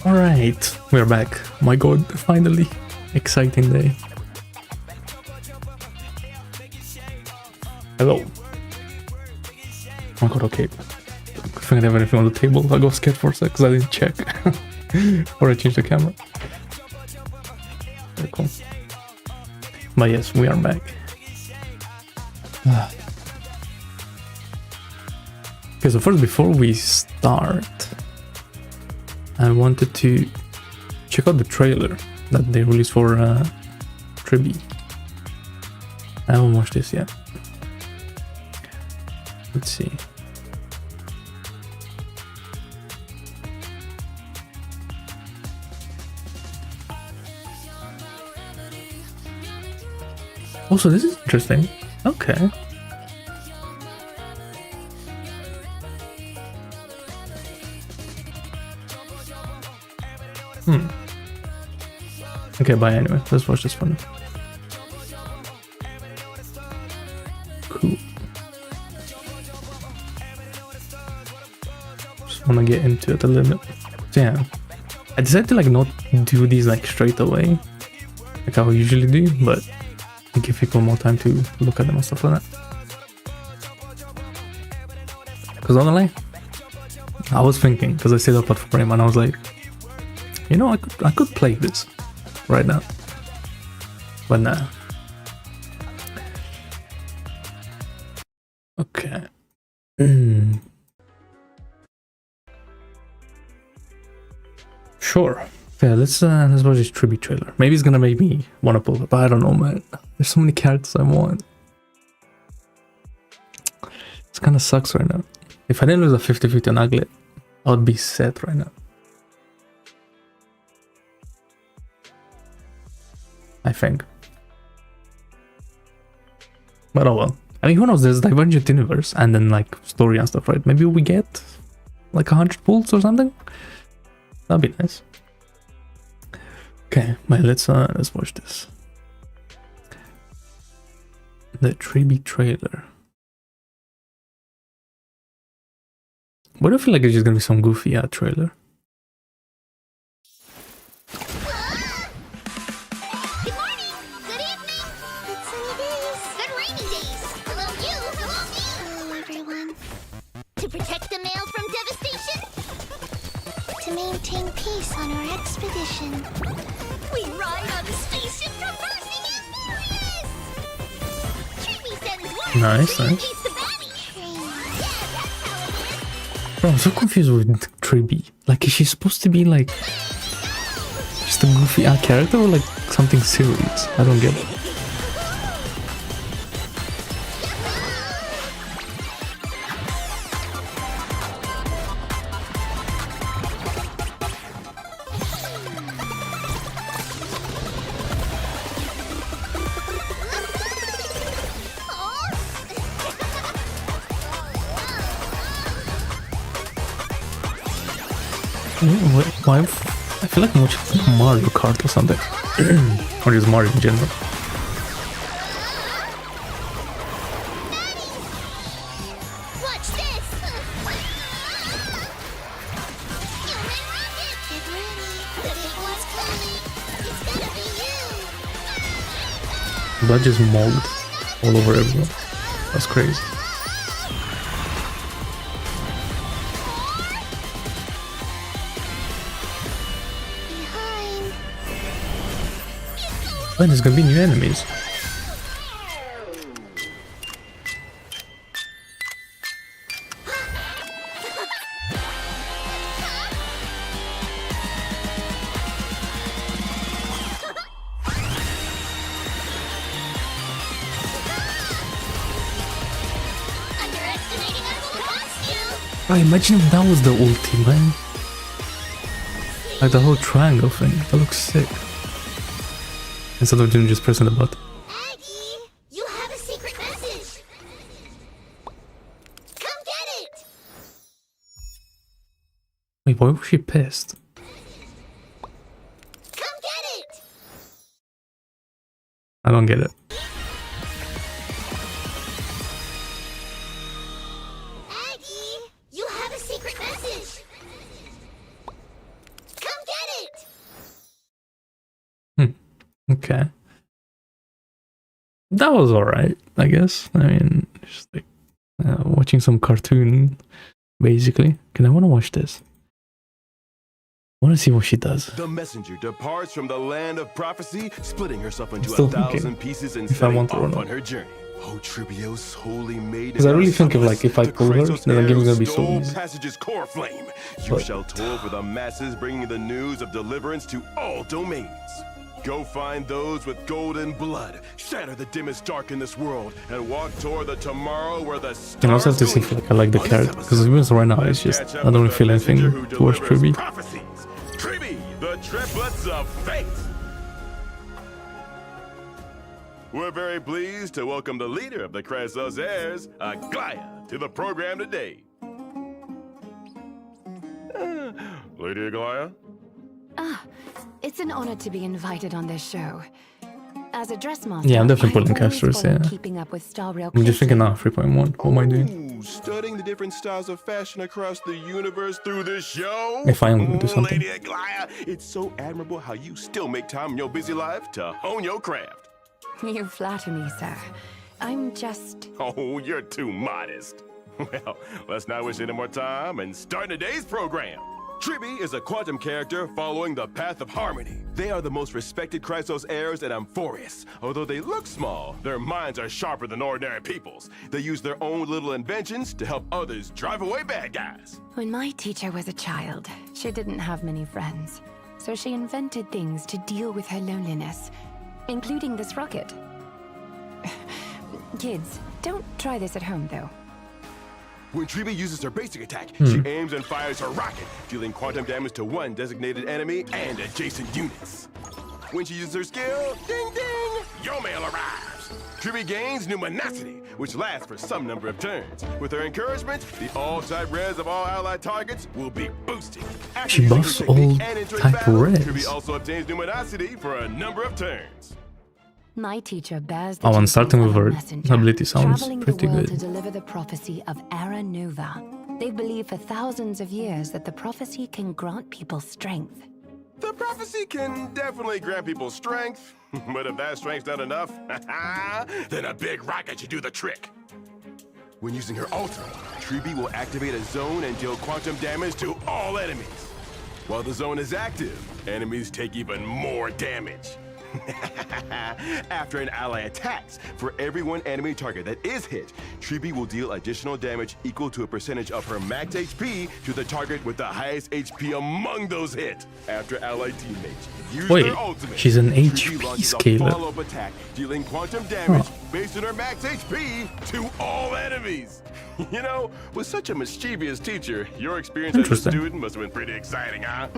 Alright, we're back. My god, finally. Exciting day. Hello. Oh my god, okay. I think I have anything on the table. I got scared for a sec because I didn't check. Or I changed the camera. Very cool. But yes, we are back. Okay, so first, before we start, I wanted to check out the trailer that they released for Tribbie. I haven't watched this yet. Let's see. Also, this is interesting. Okay. Okay, bye anyway. Let's watch this one. Cool. Just wanna get into it a little bit. So yeah. I decided to like not do these like straight away, like I usually do, but give people more time to look at them and stuff like that. Because honestly, I was thinking, because I stayed up at frame and I was like, you know, I could play this right now, but nah. Okay. Sure. Yeah, let's watch this Tribbie trailer. Maybe it's gonna make me wanna pull it, but I don't know, man. There's so many characters I want. It kind of sucks right now. If I didn't lose a 50-50 on Ugly, I would be set right now. I think. But oh well. I mean, who knows? There's Divergent Universe and then like story and stuff, right? Maybe we get like 100 pulls or something. That'd be nice. Okay, but let's watch this. The Tribbie trailer. What do I feel like it's just gonna be some goofy trailer? Good morning, good evening, good sunny days, good rainy days. Hello you, hello me. Hello everyone. To protect the mail from devastation. To maintain peace on our expedition. We ride on the spaceship traversing Amphibious! Tribbie sends word. Nice, nice. Keeps the baddie. Yeah, that's how it is. Bro, I'm so confused with Tribbie. Like, is she supposed to be like just a goofy character or like something serious? I don't get it. Why? I feel like much Mario Kart or something. Or just Mario in general. Watch this! Human rocket! Get ready! The big one's coming! It's gonna be you! Blood just mold all over everyone. That's crazy. Behind! When there's gonna be new enemies. Underestimating us will cost you! Bro, imagine if that was the ulti, man. Like the whole triangle thing. That looks sick. Instead of just pressing the button. Aggie, you have a secret message! Come get it! Wait, why was she pissed? Come get it! I don't get it. Aggie, you have a secret message! Come get Okay. That was alright, I guess. I mean, just like watching some cartoon, basically. I want to watch this. I want to see what she does. The messenger departs from the land of prophecy, splitting herself into Still 1,000 pieces and if I setting want to off run on her journey. Oh, Tribbio's holy maiden. Because I really think of like if I pull her, then the game is gonna be so easy. Passage's core flame. You But shall toil for the masses, bringing the news of deliverance to all domains. Go find those with golden blood, shatter the dimmest dark in this world, and walk toward the tomorrow where the stars and I also have to see if like I like the character, because even right now it's just I don't really feel anything towards Tribbie. Tribbie, the triplets of fate. We're very pleased to welcome the leader of the Chrysos heirs, Aglaia, to the program today. Lady Aglaia? It's an honor to be invited on this show. As a dressmaster, Yeah, I'm definitely pulling casters, yeah. Keeping up with Star Rail I'm just thinking now, 3.1. What am I doing? Studying the different styles of fashion across the universe through this show? If I am going to do something. Lady Aglaia, it's so admirable how you still make time in your busy life to hone your craft. You flatter me, sir. I'm just... Oh, you're too modest. Well, let's not waste any more time and start today's program. Tribbie is a quantum character following the path of harmony. They are the most respected Chrysos heirs at Amphorius. Although they look small, their minds are sharper than ordinary people's. They use their own little inventions to help others drive away bad guys. When my teacher was a child, she didn't have many friends. So she invented things to deal with her loneliness, including this rocket. Kids, don't try this at home, though. When Tribbie uses her basic attack, she aims and fires her rocket, dealing quantum damage to one designated enemy and adjacent units. When she uses her skill, ding ding, your mail arrives. Tribbie gains numinosity, which lasts for some number of turns. With her encouragement, the all-type res of all allied targets will be boosted. After She using buffs her technique all and entering type battle, res. Tribbie also obtains numinosity for a number of turns. My teacher bears the Oh, and starting with of a her messenger, ability sounds traveling pretty the world good. to deliver the prophecy of Era Nova. They've believed for thousands of years that the prophecy can grant people strength. The prophecy can definitely grant people strength, but if that strength's not enough, then a big rocket should do the trick. When using her ultimate, Tribbie will activate a zone and deal quantum damage to all enemies. While the zone is active, enemies take even more damage. After an ally attacks, for every one enemy target that is hit, Tribbie will deal additional damage equal to a percentage of her max HP to the target with the highest HP among those hit. After allied teammates use Wait, their ultimate, she's an Tribbie HP launches a scaler. follow-up attack, dealing quantum damage based on her max HP to all enemies. You know, with such a mischievous teacher, your experience as a Interesting. student must have been pretty exciting, huh?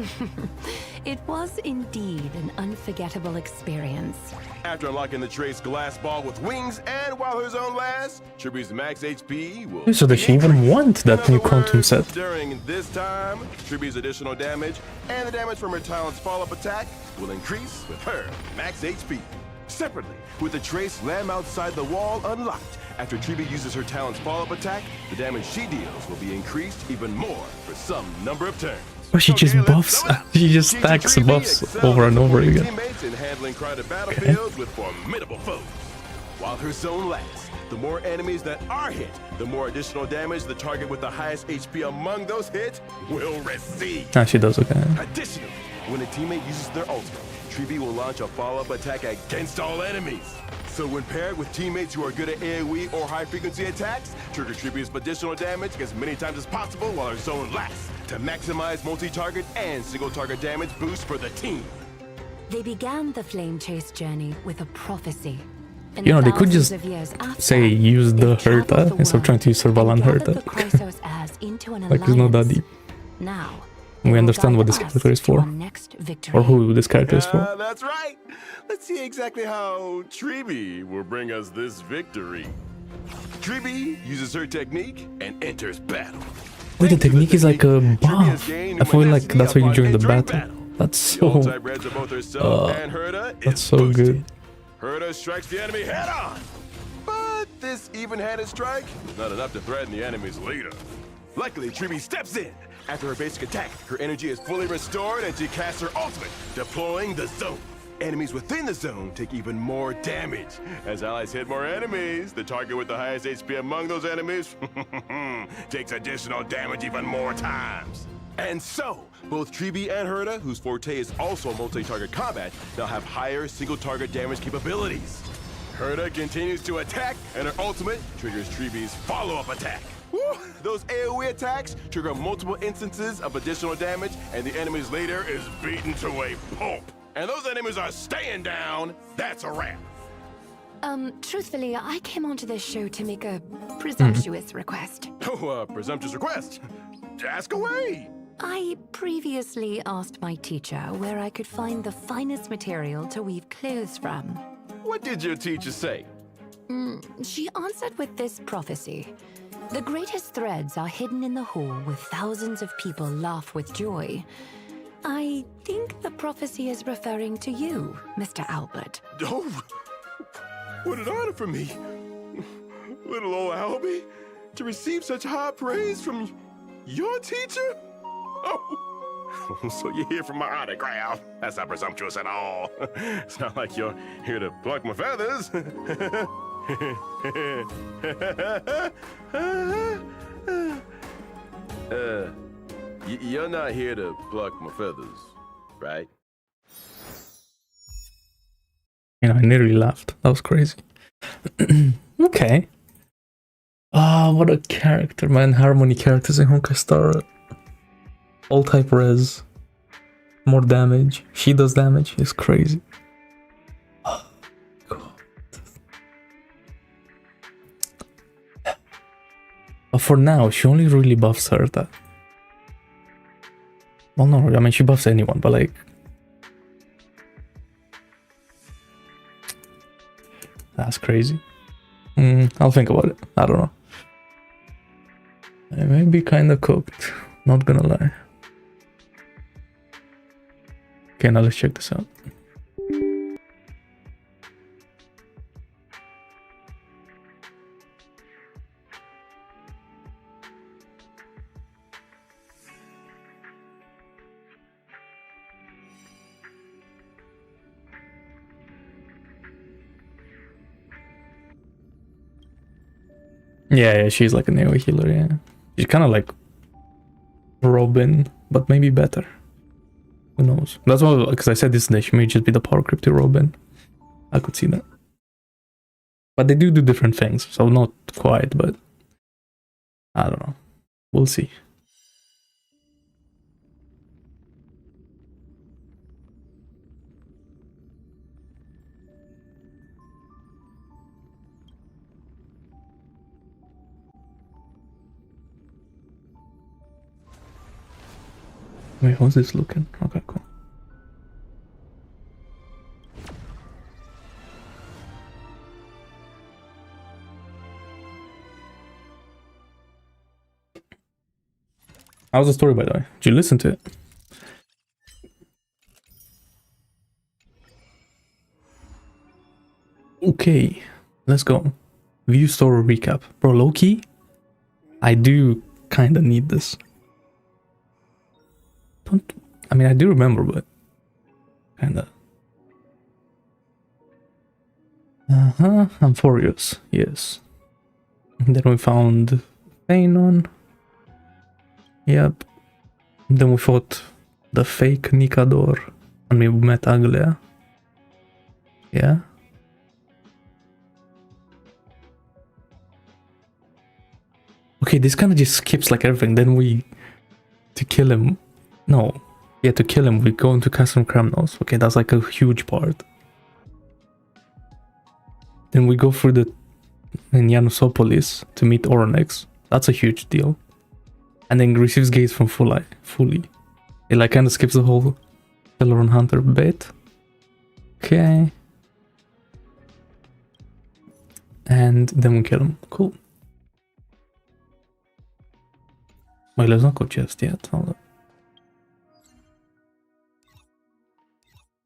It was indeed an unforgettable experience. After unlocking the trace glass ball with wings and while her zone lasts, Tribbie's max HP will So does she even want that In new other quantum words, set? During this time, Tribbie's additional damage and the damage from her talent's follow-up attack will increase with her max HP. Separately, with the trace lamb outside the wall unlocked, after Tribbie uses her talent's follow-up attack, the damage she deals will be increased even more for some number of turns. But she just Okay, let's buffs, do it. she just Teaching stacks Tribbie buffs excels over and at over supporting again. teammates and handling crowded battlefields with formidable foes. While her zone lasts, the more enemies that are hit, the more additional damage the target with the highest HP among those hit will receive. Ah, she does, okay. Additionally, when a teammate uses their ultimate, Tribbie will launch a follow-up attack against all enemies. So when paired with teammates who are good at AoE or high-frequency attacks, trigger Tribbie's additional damage as many times as possible while her zone lasts to maximize multi-target and single-target damage boost for the team. They began the Flame Chase journey with a prophecy. And You know, they could thousands just of years after, say use the they've traveled Herta the instead of world trying to use Serval and gathered Herta. the Chrysos heirs into an Like, it's not that alliance. deep. Now, We they will understand what guide this us character is to for. our next victory. Or who this character is for. That's right. Let's see exactly how Tribbie will bring us this victory. Tribbie uses her technique and enters battle. Wait, the technique is like a Tribbie has buff. gained I feel like numinosity that's why you upon join the entering battle. That's The all-type so... reds of both herself and Herta that's is so boosted. good. Herta strikes the enemy head on. But this even-handed strike is not enough to threaten the enemy's leader. Luckily, Tribbie steps in. After her basic attack, her energy is fully restored and she casts her ultimate, deploying the zone. Enemies within the zone take even more damage. As allies hit more enemies, the target with the highest HP among those enemies takes additional damage even more times. And so, both Tribbie and Herta, whose forte is also multi-target combat, now have higher single-target damage capabilities. Herta continues to attack, and her ultimate triggers Tribbie's follow-up attack. Woo! Those AoE attacks trigger multiple instances of additional damage, and the enemy's leader is beaten to a pulp. And those enemies are staying down. That's a wrap. Truthfully, I came onto this show to make a presumptuous request. Oh, presumptuous request. Ask away. I previously asked my teacher where I could find the finest material to weave clothes from. What did your teacher say? She answered with this prophecy. The greatest threads are hidden in the hall where thousands of people laugh with joy. I think the prophecy is referring to you, Mr. Albert. Oh, what an honor for me. Little old Albie, to receive such high praise from your teacher? Oh, so you're here for my autograph. That's not presumptuous at all. It's not like you're here to pluck my feathers. You're not here to pluck my feathers, right? You know, I nearly laughed. That was crazy. Okay. Ah, what a character, man. Harmony characters in Honkai Star. All type res. More damage. She does damage. It's crazy. Oh, God. But for now, she only really buffs Herta. Well, no, I mean, she buffs anyone, but like... That's crazy. I'll think about it. I don't know. I may be kind of cooked. Not gonna lie. Okay, now let's check this out. Yeah, she's like a neo healer, yeah. She's kind of like Robin, but maybe better. Who knows? That's why, because I said this, she may just be the power creep to Robin. I could see that. But they do different things, so not quite, but I don't know. We'll see. Wait, how's this looking? Okay, cool. How's the story, by the way? Did you listen to it? Okay, let's go. View story recap. Bro, low-key, I do kind of need this. I mean, I do remember, but kinda. Amphorius, yes. And then we found Phanon. Yep. Then we fought the fake Nikador, and we met Aglia. Yeah. Okay, this kind of just skips like everything. Then we, to kill him. No, yeah, to kill him, we go into Custom Kremnos. Okay, that's like a huge part. Then we go through in Janusopolis to meet Oronex. That's a huge deal. And then receives gates from Fully. It like kind of skips the whole Celeron Hunter bit. Okay. And then we kill him. Cool. Wait, let's not go just yet. Hold up.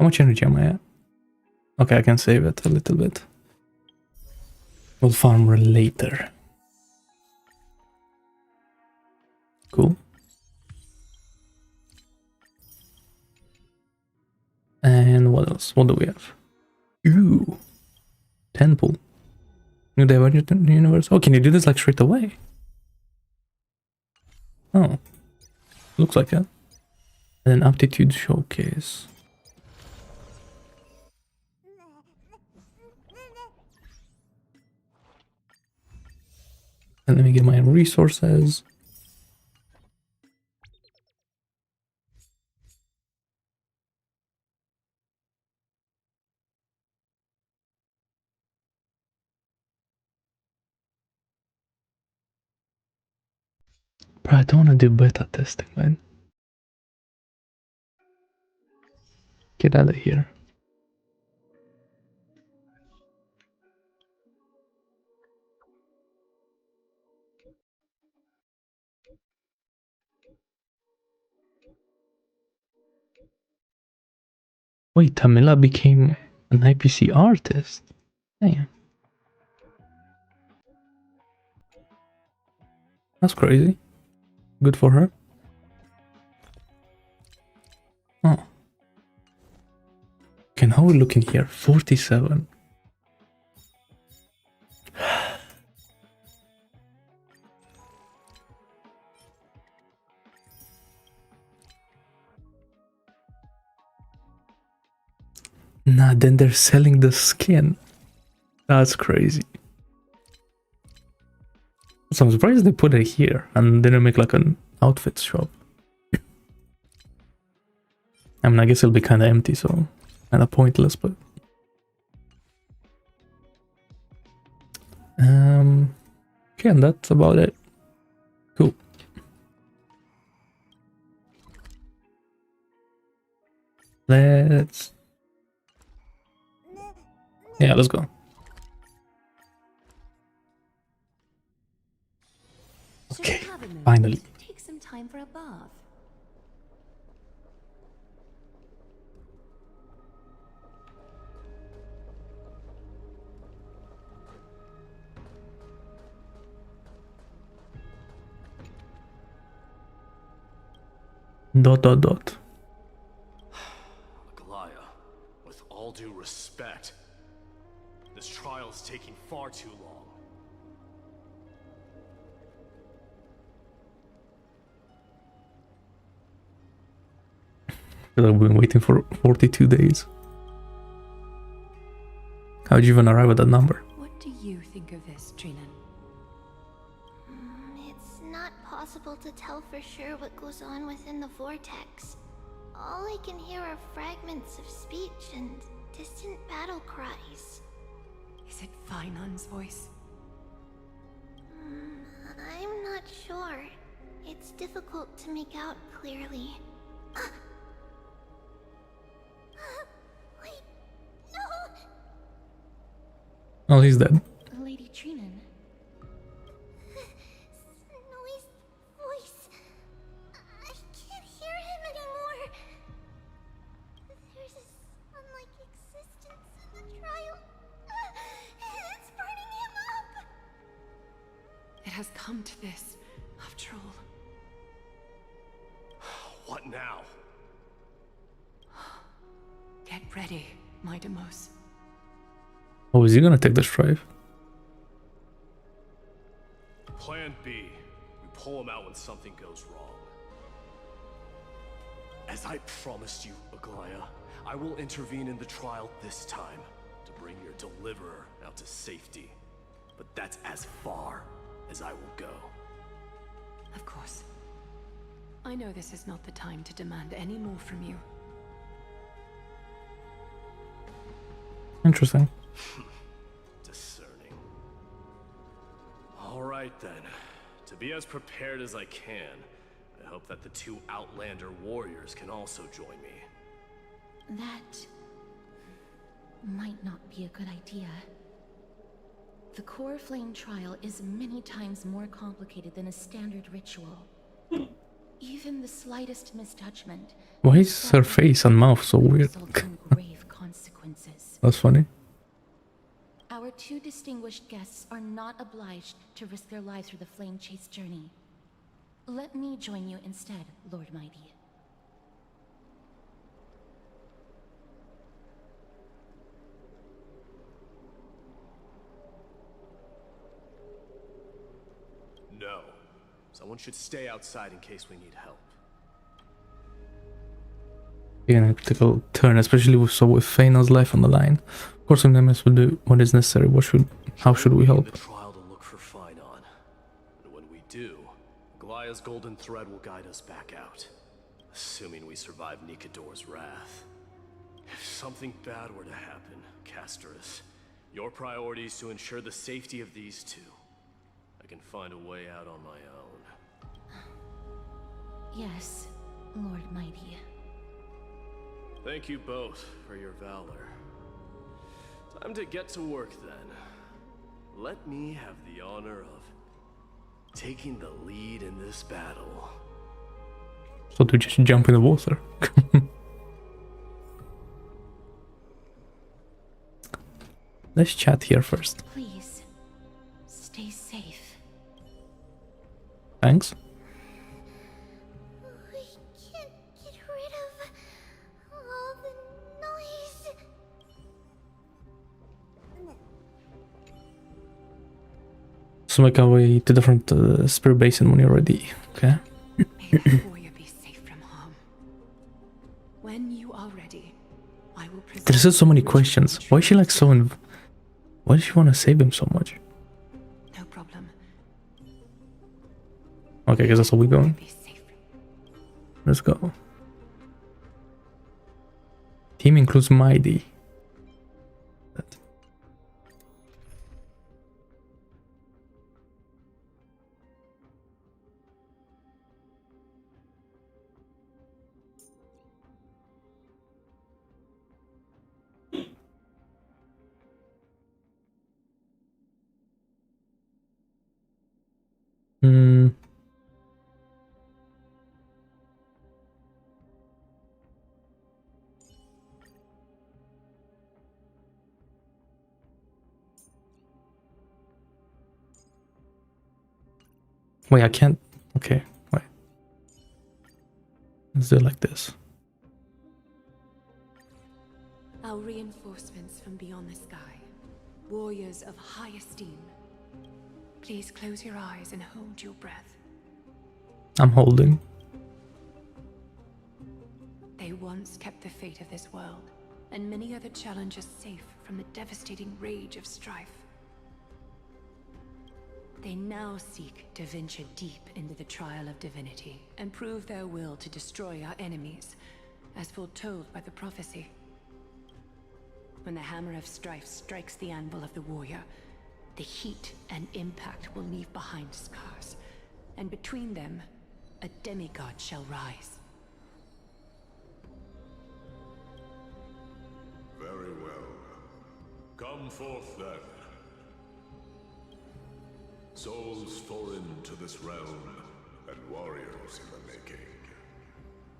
How much energy am I at? Okay, I can save it a little bit. We'll farm later. Cool. And what what else? What do we have? Ooh. Temple. New divergent in the universe. Oh, can you do this like straight away? Oh. Looks like that. And then aptitude showcase. And let me get my resources. But I don't want to do beta testing, man. Get out of here. Wait, Tamila became an IPC artist? Damn. That's crazy. Good for her. Oh. Okay, how are we looking here? 47. Nah, then they're selling the skin. That's crazy. So I'm surprised they put it here and didn't make like an outfit shop. I mean, I guess it'll be kind of empty, so kind of pointless, but... Okay, and that's about it. Cool. Let's... Yeah, let's go. Okay, finally. Take some time for a bath. Dot dot dot. Aglaya, with all due respect, this trial is taking far too long. I feel like we've been waiting for 42 days. How'd you even arrive at that number? What do you think of this, Trinan? It's not possible to tell for sure what goes on within the vortex. All I can hear are fragments of speech and distant battle cries. Is it Finon's voice? I'm not sure. It's difficult to make out clearly. Wait, no! Oh, he's dead. Lady Trinan. Snowy's voice. I can't hear him anymore. There's a sun-like existence in the trial. It's burning him up. It has come to this, after all. What now? Get ready, MYDEI. Oh, is he gonna take the strife? Plan B. We pull him out when something goes wrong. As I promised you, Aglaya, I will intervene in the trial this time to bring your deliverer out to safety. But that's as far as I will go. Of course. I know this is not the time to demand any more from you. Interesting. Discerning. All right then. To be as prepared as I can, I hope that the two Outlander warriors can also join me. That might not be a good idea. The core flame trial is many times more complicated than a standard ritual. Even the slightest misjudgment. Why is her face and mouth so weird? Result in grave consequences. That's funny. Our two distinguished guests are not obliged to risk their lives for the flame chase journey. Let me join you instead, Lord MYDEI. Someone should stay outside in case we need help. Taking a critical turn, especially with Feina's life on the line. Of course, Nemesis will do what is necessary. How should we help? The trial to look for Phainon. And when we do, Glaya's golden thread will guide us back out. Assuming we survive Nikador's wrath. If something bad were to happen, Casterus, your priority is to ensure the safety of these two. I can find a way out on my own. Yes, Lord Mighty. Thank you both for your valor. Time to get to work then. Let me have the honor of taking the lead in this battle. So to just jump in the water. Let's chat here first. Please, stay safe. Thanks. We can't get rid of all the noise. So make our way to different spirit basin when you're ready. Okay. May the warrior be safe from harm. When you are ready, I will present. There's just so many questions. Why is she like so why does she want to save him so much? No problem. Okay, I guess that's all we're going. Be safe. Let's go. Team includes MYDEI. Wait, I can't. Okay, wait. Let's do it like this. Our reinforcements from beyond the sky, warriors of high esteem. Please close your eyes and hold your breath. I'm holding. They once kept the fate of this world, and many other challenges safe from the devastating rage of strife. They now seek to venture deep into the trial of divinity and prove their will to destroy our enemies, as foretold by the prophecy. When the hammer of strife strikes the anvil of the warrior, the heat and impact will leave behind scars, and between them, a demigod shall rise. Very well. Come forth then. Souls foreign to this realm, and warriors in the making.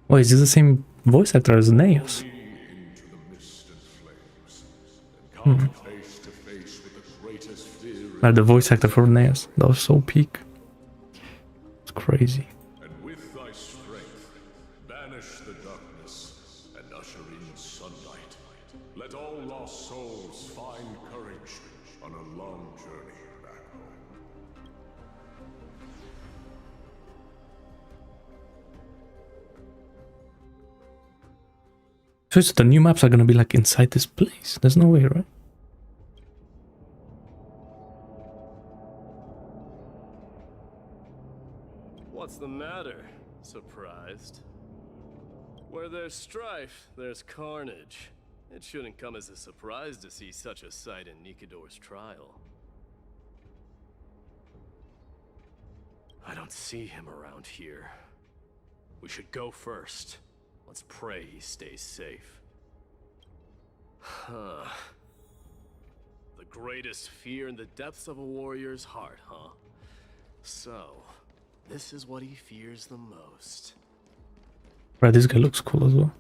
Wait, is this the same voice actor as Neos? Into the mist and flames, and come face to face with the greatest fear. Like the voice actor for Neos. That was so peak. It's crazy. And with thy strength, banish the darkness and usher in sunlight. Let all lost souls find courage on a long journey back home. So it's the new maps are gonna be like inside this place. There's no way, right? What's the matter? Surprised? Where there's strife, there's carnage. It shouldn't come as a surprise to see such a sight in Nikador's trial. I don't see him around here. We should go first. Let's pray he stays safe. Huh. The greatest fear in the depths of a warrior's heart, huh? So, this is what he fears the most. Right, this guy looks cool as well.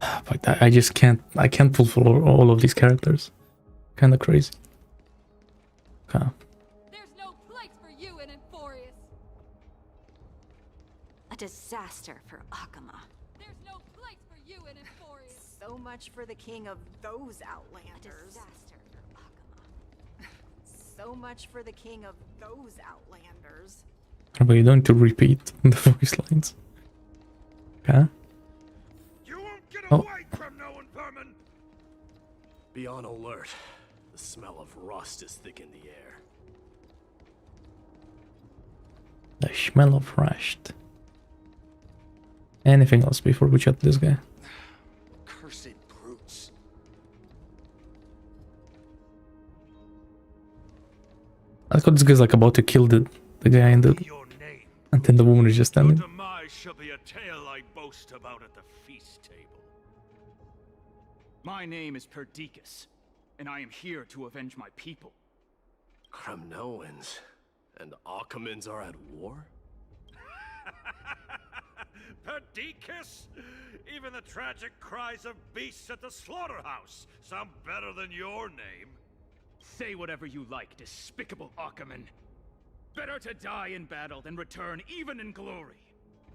But I just can't. I can't fulfill all of these characters. Kind of crazy. Okay. There's no place for you in Enforius. A disaster for Akama. There's no place for you in Enforius. So much for the king of those A outlanders. disaster for Akama. So much for the king of those outlanders. But you don't need to repeat the voice lines. Okay. You won't get Oh. away from no one, vermin! Be on alert. The smell of rust is thick in the air. The smell of rust. Anything else before we chat this guy? Cursed brutes. I thought this guy's like about to kill the guy in the... Your name. And then the woman is just Your standing. demise shall be a tale I boast about at the feast table. My name is Perdiccas, and I am here to avenge my people. Kremnoans and Akamans are at war? Perdiccas? Even the tragic cries of beasts at the slaughterhouse sound better than your name. Say whatever you like, despicable Achaman. Better to die in battle than return even in glory.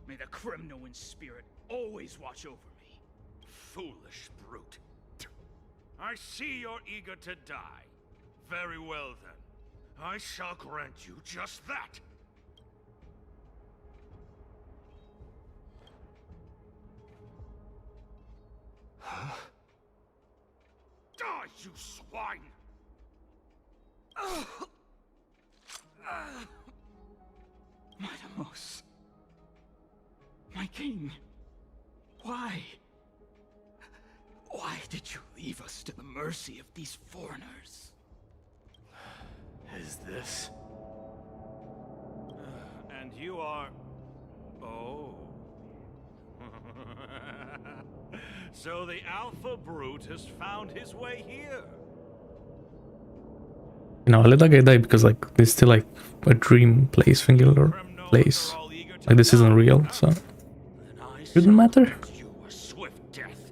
May the Kremnoan spirit always watch over me. Foolish brute. I see you're eager to die. Very well then. I shall grant you just that. Huh? Die, you swine! Mittamos. My king. Why? Why did you leave us to the mercy of these foreigners? Is this? And you are... Oh. So the Alpha Brute has found his way here. You know, I let that guy die because like this is still like a dream place, singular place. Like this isn't real, so shouldn't matter. You a swift death.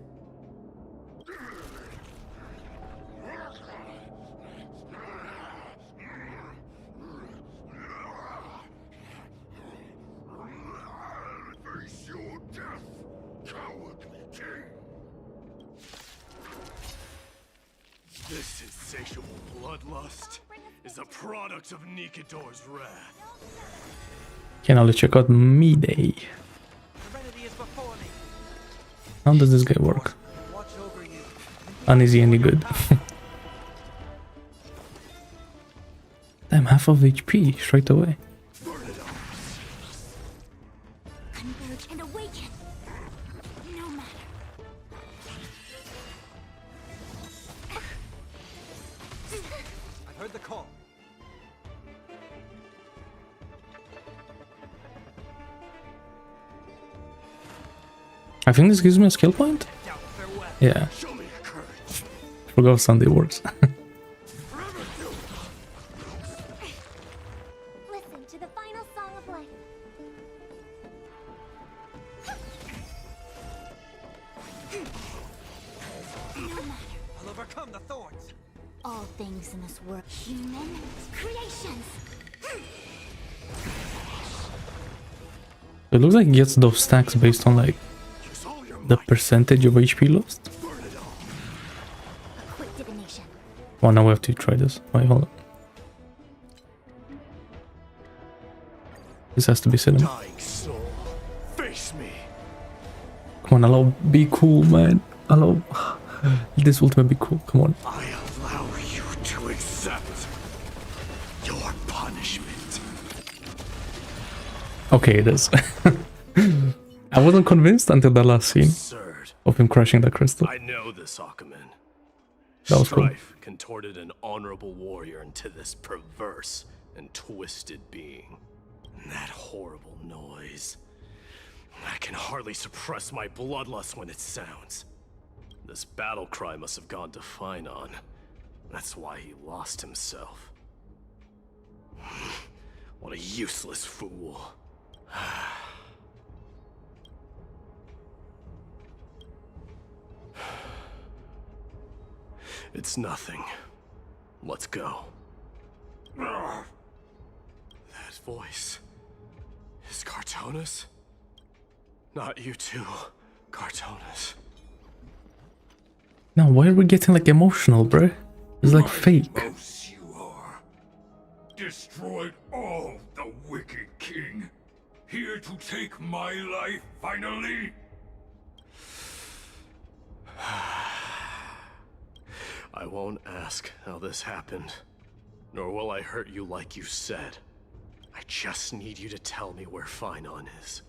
Face your death, cowardly king. This insatiable bloodlust is a product of Nikador's wrath. Okay, now let's check out MYDEI. How does this guy work? And is he any good? Damn, half of HP straight away. Converge and awaken. No matter. I've heard the call. I think this gives me a skill point? Yeah. Forgot how Sunday works. Listen to the final song of life. No matter. I'll overcome the thorns. All things in this world, human creations. It looks like it gets those stacks based on like the percentage of HP lost. A quick divination. Oh, now we have to try this. Wait, hold on. This has to be cinema. Dying soul, face me. Come on, allow, be cool, man. Allow this ultimate be cool. Come on. I allow you to accept your punishment. Okay, it is. I wasn't convinced until the last scene Absurd. of him crushing that crystal. I know this Achaman. That was cool. Strife contorted an honorable warrior into this perverse and twisted being. And that horrible noise. I can hardly suppress my bloodlust when it sounds. This battle cry must have gone to Finon. That's why he lost himself. What a useless fool. It's nothing. Let's go. That voice is Cartonis? Not you too, Cartonis. Now, why are we getting like emotional, bro? It's like fake. Most you are. destroyed all the wicked king. Here to take my life, finally? I won't ask how this happened, nor will I hurt you like you said. I just need you to tell me where Finon is.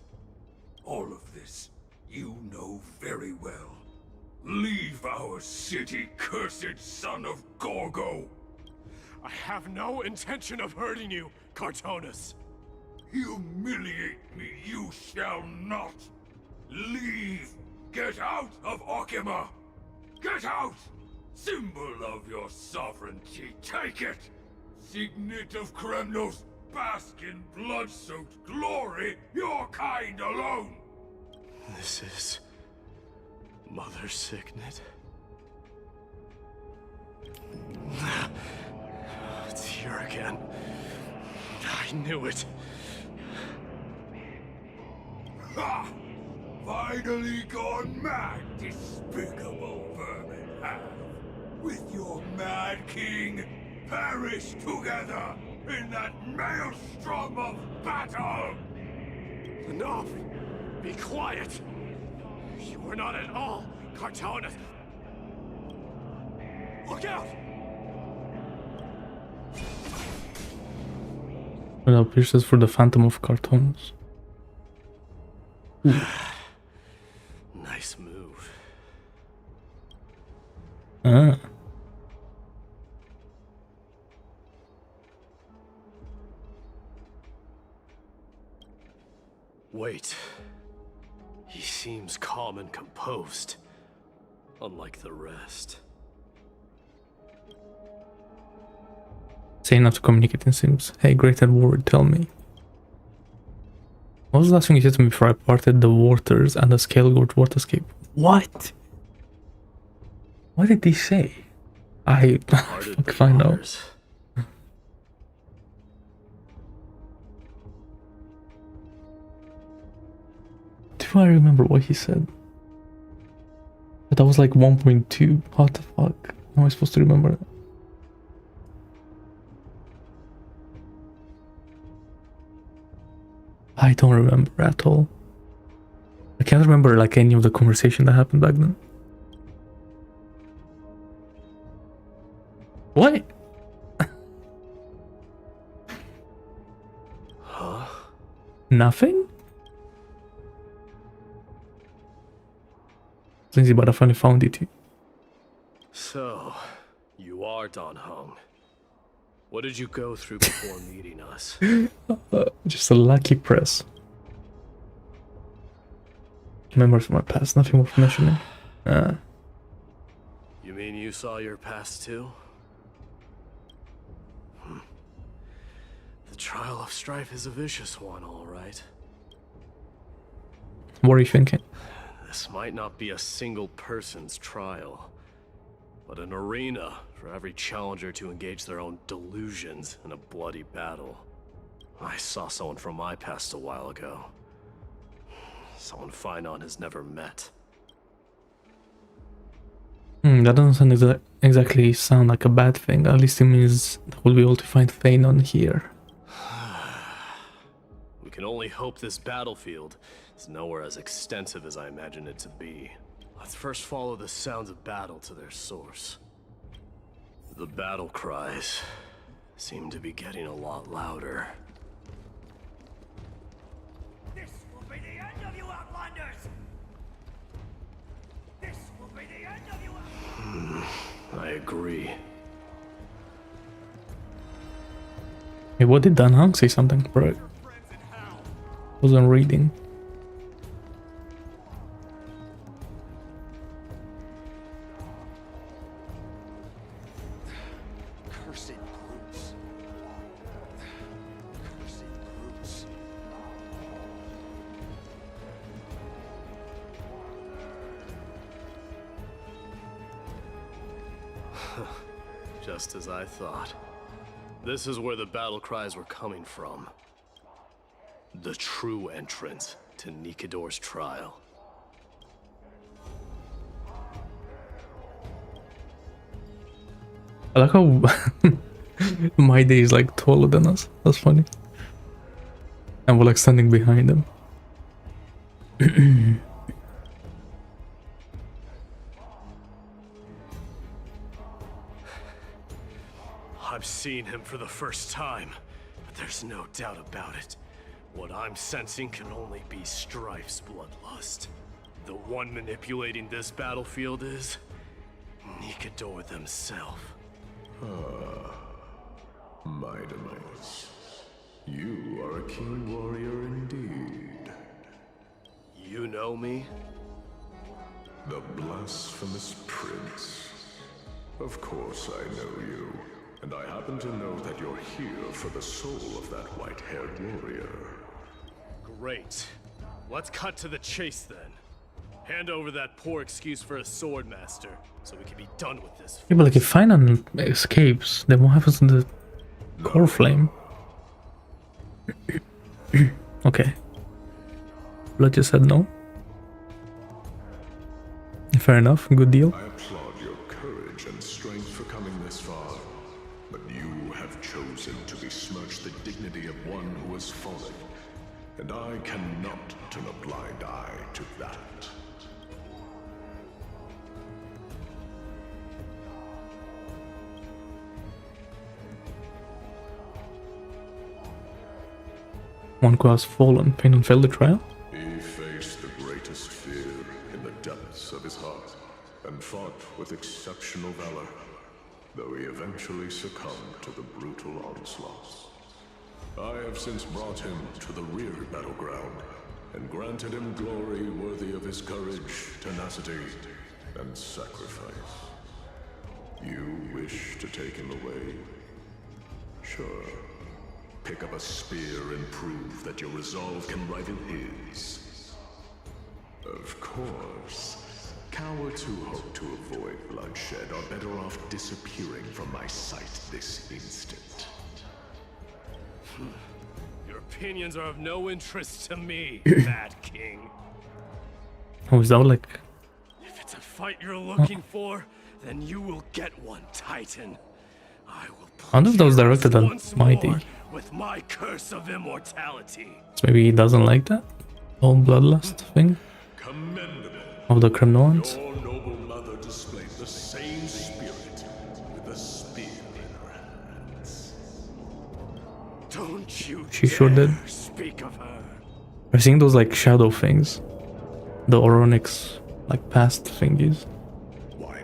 All of this, you know very well. Leave our city, cursed son of Gorgo! I have no intention of hurting you, Cartonus. Humiliate me you shall not! Leave! Get out of Okima! Get out! Symbol of your sovereignty, take it! Signet of Kremnos, bask in blood-soaked glory, your kind alone! This is... Mother Signet? It's here again. I knew it. Ha! Finally gone mad, despicable vermin have. With your mad king, perish together in that maelstrom of battle! Enough! Be quiet! You are not at all Cartonus! Look out! Well, pierces for the Phantom of Cartoons. Nice move. Ah. Wait. He seems calm and composed, unlike the rest. Say enough to communicate in Sims. Hey, great and word, tell me. What was the last thing you said to me before I parted the waters and the scale gorge waterscape? What? What did he say? I fuck find out. Do I remember what he said? But that was like 1.2. What the fuck? How am I supposed to remember that? I don't remember at all. I can't remember like any of the conversation that happened back then. What? Huh? Nothing? Lindsay, but I finally found it. So, you are Don Hung. What did you go through before meeting us? Just a lucky press. Memories of my past, nothing worth mentioning. You mean you saw your past too? The trial of strife is a vicious one, all right. What are you thinking? This might not be a single person's trial, but an arena for every challenger to engage their own delusions in a bloody battle. I saw someone from my past a while ago. Someone Finon has never met. That doesn't exactly sound like a bad thing. At least it means that we'll be able to find Finon here. We can only hope this battlefield is nowhere as extensive as I imagine it to be. Let's first follow the sounds of battle to their source. The battle cries seem to be getting a lot louder. This will be the end of you, Outlanders! This will be the end of you! I agree. Hey, what did Dan Hung say something? Bro, wasn't reading. Cursed brutes. Cursed brutes. Just as I thought. This is where the battle cries were coming from. The true entrance to Nikador's trial. I like how MYDEI is like taller than us. That's funny. And we're like standing behind him. I'm seeing him for the first time, but there's no doubt about it. What I'm sensing can only be Strife's bloodlust. The one manipulating this battlefield is Nikador themselves. MYDEI, you are a keen warrior indeed. You know me? The blasphemous prince. Of course I know you. And I happen to know that you're here for the soul of that white-haired warrior. Great. Let's cut to the chase then. Hand over that poor excuse for a sword master, so we can be done with this. Yeah, but like if Finan escapes, then what happens to the core flame? Okay. Blood just said no. Fair enough, good deal. I applaud your courage and strength for coming this far, but you have chosen to besmirch the dignity of one who has fallen, and I cannot turn a blind eye to that. One who has fallen, pain and failed the trial? He faced the greatest fear in the depths of his heart, and fought with exceptional valor, though he eventually succumbed to the brutal onslaughts. I have since brought him to the rear battleground, and granted him glory worthy of his courage, tenacity, and sacrifice. You wish to take him away? Sure. Pick up a spear and prove that your resolve can rival his. Of course, cowards who hope to avoid bloodshed are better off disappearing from my sight this instant. Your opinions are of no interest to me, Mad King. Oh, is that like... If it's a fight you're looking for, then you will get one, Titan. I will I wonder if that was directed at MYDEI. With my curse of immortality. So maybe he doesn't like that whole bloodlust thing Commendable. of the Kremnoans. Your noble mother displayed the same spirit with a spear in her hands. Don't you She sure did. speak of her. I've seen those like shadow things, the Oronix like past thingies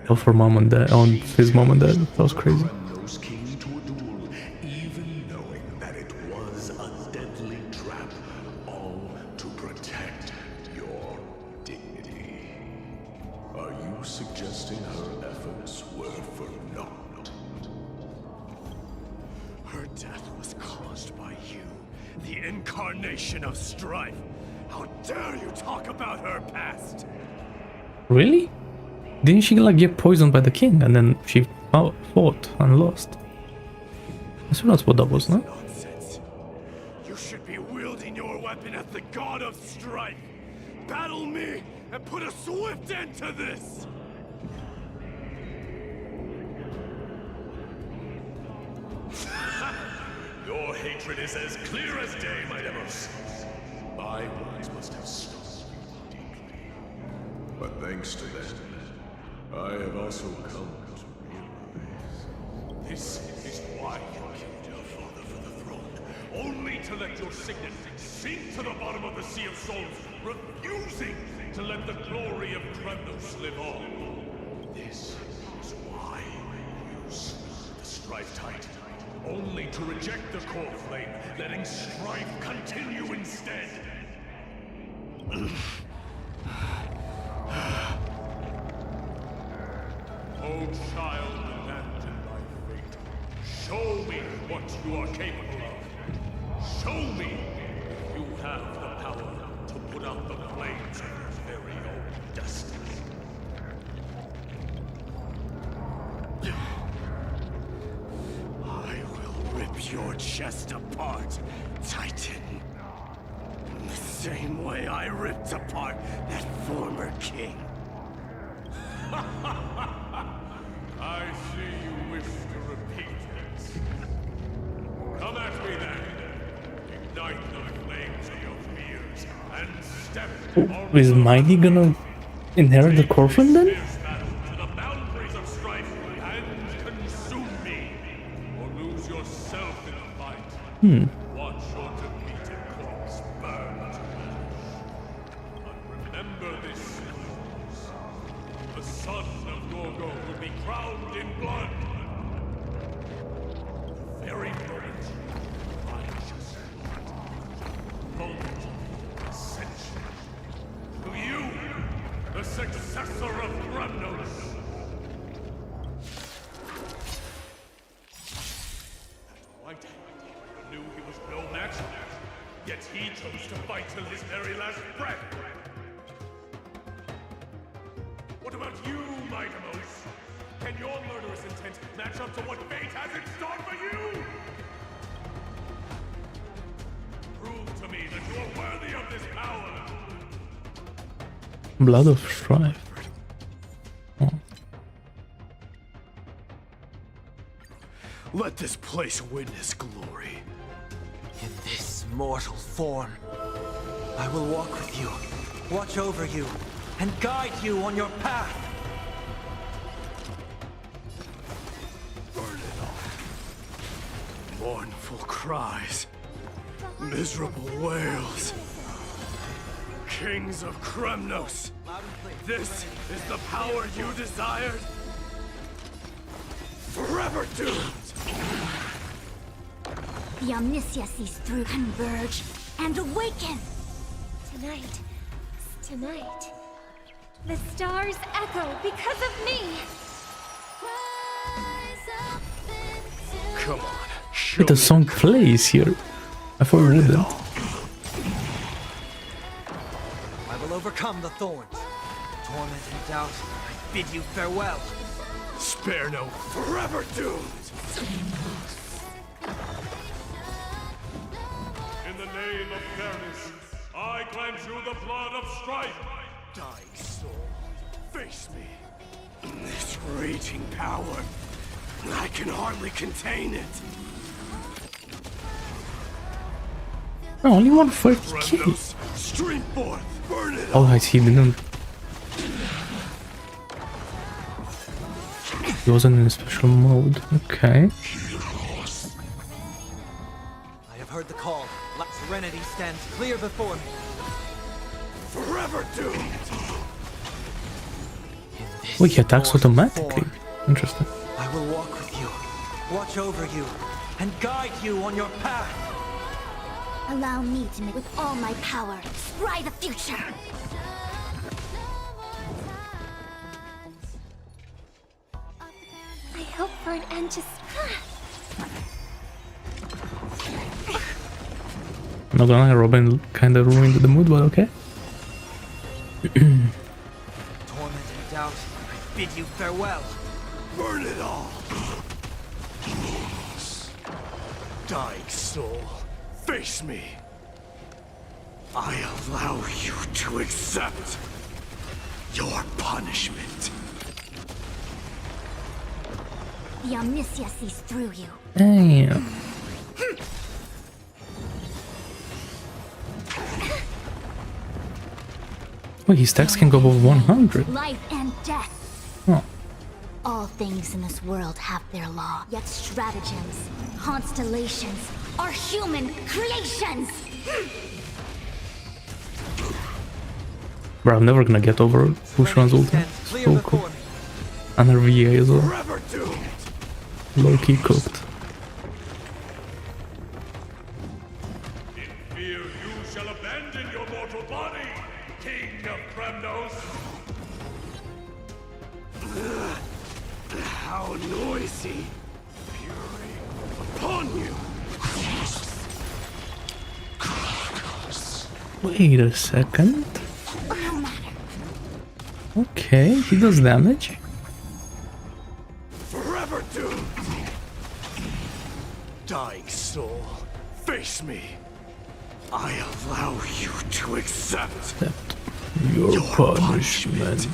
of her mom and dad, on his mom and dad. That was crazy. Kremnos came to a duel, even knowing that it was a deadly trap, all to protect your dignity. Are you suggesting her efforts were for naught? Her death was caused by you, the incarnation of strife. How dare you talk about her past? Really? Didn't she like get poisoned by the king and then she fought and lost? I swear that's what that was, no? Nonsense. You should be wielding your weapon as the god of strife. Battle me and put a swift end to this. Your hatred is as clear as day, my devils. My words must have stung you deeply. But thanks to them, I have also come to realize this is why you killed your father for the throne, only to let your signet sink to the bottom of the Sea of Souls, refusing to let the glory of Kremnos live on. This is why you slew the Strife Titan, only to reject the core flame, letting strife continue instead. Oh, child abandoned by fate, show me what you are capable of. Show me if you have the power to put out the flames of your very own destiny. I will rip your chest apart, Titan. In the same way I ripped apart that former king. I see you wish to repeat Come at me then. Ignite the flames of your fears and step Oh, is MYDEI gonna inherit the Corfin then? fierce battle to the boundaries of strife and consume me. Or lose yourself in the fight. Watch your defeated corpse burn to ash. But remember this, Skylanders. The son of Gorgo will be crowned in blood. The very moment righteous moment of ascension. To you, the successor of Kremnos. That white knew he was no match, yet he chose to fight till his very last breath. What about you, Mightimos? Can your murderous intent match up to what fate has in store for you? Prove to me that you are worthy of this power. Blood of Strife. Oh. Let this place witness glory. In this mortal form, I will walk with you, watch over you, and guide you on your path. Burn it all. Mournful cries. Miserable wails. Kings of Kremnos. This is the power you desired? Forever doomed! The Omniscia sees through, converge, and awaken! Tonight, the stars echo because of me! Come on, show Wait, the me song plays here. I thought it wouldn't. I will overcome the thorns. Torment and doubt, I bid you farewell. Spare no forever doomed! In the name of fairness, I grant you the blood of strife. Dying soul, face me. This raging power, I can hardly contain it. Oh, only 140k. Kremnos, stream forth, burn it Oh, all. I see. He wasn't in a special mode. Okay. I have heard the call. Serenity stands clear before me. Forever doomed. Oh, he attacks automatically. Interesting. I will walk with you, watch over you, and guide you on your path. Allow me to make with all my power, scry the future! I hope for an end to... I'm not gonna lie, Robin kinda ruined the mood, but okay. Torment and doubt, I bid you farewell. Burn it all. Dying soul, face me. I allow you to accept your punishment. The Omniscia sees through you. Damn. Wait, his stacks can go above 100. Life and death. Oh. All things in this world have their law, yet stratagems, constellations, are human creations! Bro, I'm never gonna get over Bushiroad's ultimate. So cool. And her VA as well. Forever doomed. Low-key cooked. In fear you shall abandon your mortal body, King of Kremnos. How noisy. Fury upon you. Wait a second. No matter. Okay, he does damage. Forever doomed. Dying soul, face me. I allow you to accept Your punishment.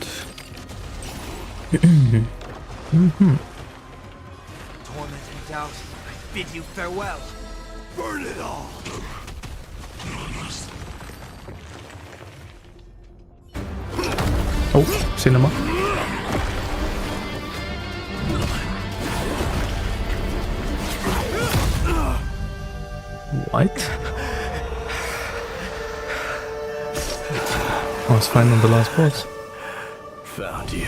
Torment and doubt, bid you farewell. Burn it all! Oh, cinema. What? I was fine on the last boss. Found you.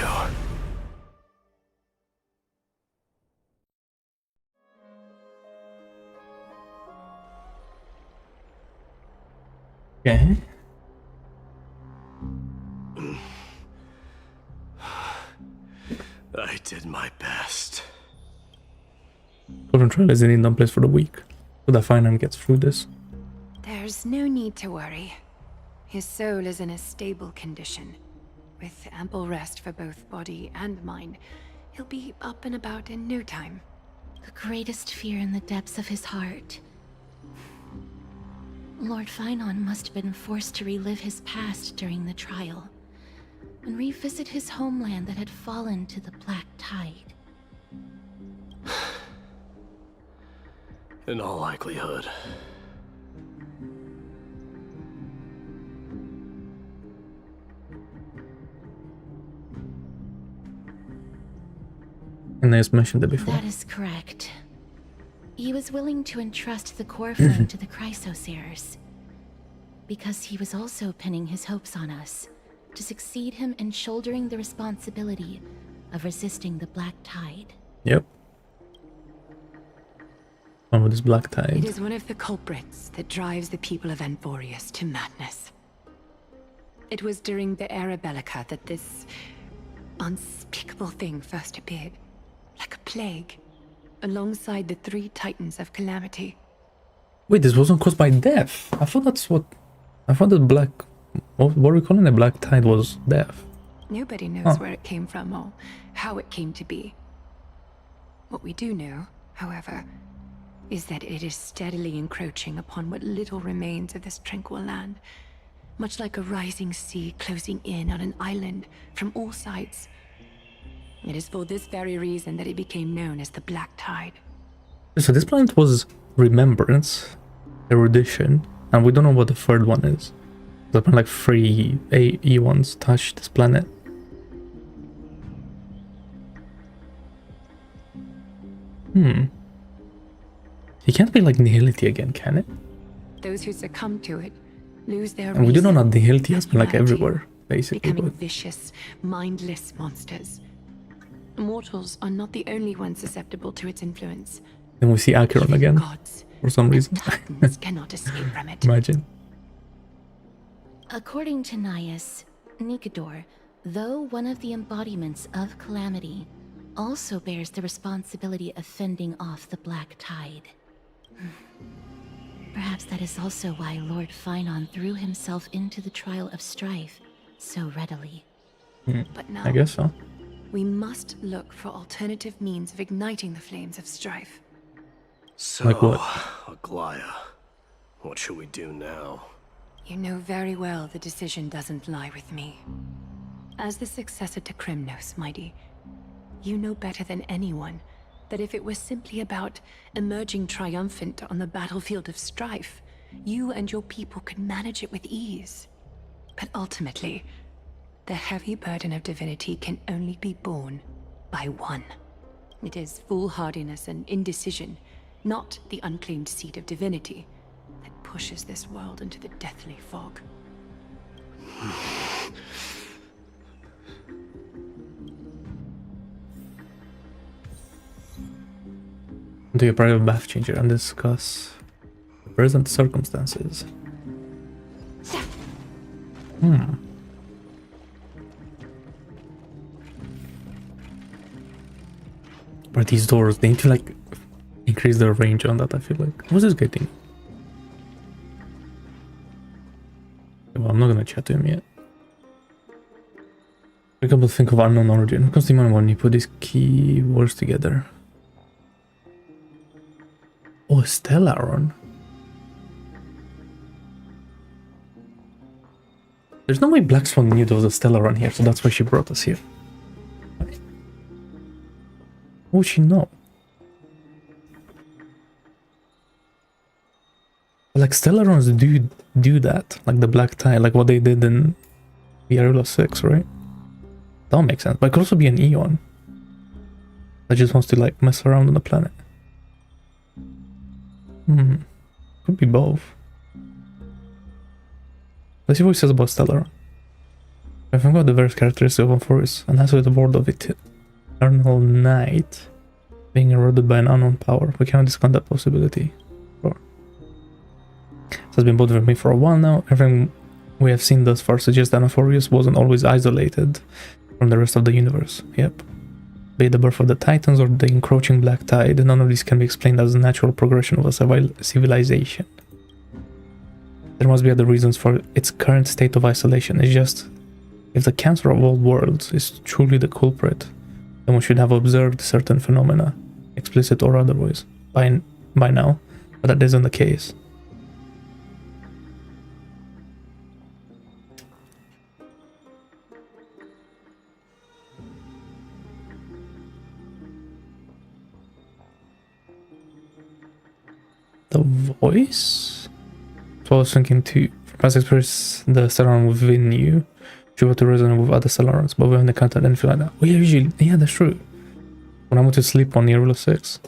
Okay. I did my best. Golden Trail is in no place for the week. So that finally gets through this. There's no need to worry. His soul is in a stable condition. With ample rest for both body and mind, he'll be up and about in no time. The greatest fear in the depths of his heart. Lord Finon must have been forced to relive his past during the trial, and revisit his homeland that had fallen to the Black Tide. In all likelihood. And I just mentioned it before. That is correct. He was willing to entrust the core flame to the Chrysoseers, because he was also pinning his hopes on us to succeed him in shouldering the responsibility of resisting the Black Tide. Yep. One with this Black Tide. It is one of the culprits that drives the people of Anvorius to madness. It was during the Era Bellica that this unspeakable thing first appeared, like a plague, alongside the 3 Titans of Calamity. Wait, this wasn't caused by death. I thought that's what... I thought that Black... What were we calling it? Black Tide was death. Nobody knows where it came from or how it came to be. What we do know, however, is that it is steadily encroaching upon what little remains of this tranquil land, much like a rising sea closing in on an island from all sides. It is for this very reason that it became known as the Black Tide. So this planet was Remembrance, Erudition, and we don't know what the third one is. There's been like 3 Eons touched this planet. It can't be like Nihility again, can it? Those who succumb to it lose their And we do know reason, that Nihility has been like humanity, everywhere, basically. becoming But vicious, mindless monsters. Mortals are not the only ones susceptible to its influence. then we see Acheron again, Gods for some reason. Titans cannot escape from it. Imagine. According to Naias, Nikador, though one of the embodiments of Calamity, also bears the responsibility of fending off the Black Tide. Perhaps that is also why Lord Finon threw himself into the trial of strife so readily. But now, I guess so. we must look for alternative means of igniting the flames of strife. So, Like what? Aglaya, what should we do now? You know very well the decision doesn't lie with me. As the successor to Krymnos, MYDEI, you know better than anyone that if it was simply about emerging triumphant on the battlefield of strife, you and your people could manage it with ease. But ultimately, the heavy burden of divinity can only be borne by one. It is foolhardiness and indecision, not the unclaimed seat of divinity, that pushes this world into the deathly fog. Do a private bath changer and discuss the present circumstances. But these doors, they need to like increase their range on that, I feel like. What's this getting? Well, I'm not gonna chat to him yet. I can't think of unknown origin. What comes to mind when you put these key words together? Oh, Stellaron. There's no way Black Swan knew there was a Stellaron here, so that's why she brought us here. What would she know? Like Stellarons do that, like the black tie, like what they did in the Arula 6, right? That makes sense. But it could also be an Eon that just wants to like mess around on the planet. Could be both. Let's see what he says about Stellaron. I think about the various characteristics of one forest, and as with the word of eternal night being eroded by an unknown power, we cannot discount that possibility. Sure. This has been bothering me for a while now. Everything we have seen thus far suggests that Amphorius wasn't always isolated from the rest of the universe. Yep. Be it the birth of the Titans or the encroaching black tide, none of these can be explained as a natural progression of a civilization. There must be other reasons for its current state of isolation. It's just, if the cancer of all worlds is truly the culprit, then we should have observed certain phenomena, explicit or otherwise, by now, but that isn't the case. The voice? So I was thinking too, for past experience, the Stellaron within you should be able to resonate with other Stellarons, but we haven't encountered anything like that. Oh yeah, usually, yeah, that's true. When I went to sleep on Arula 6,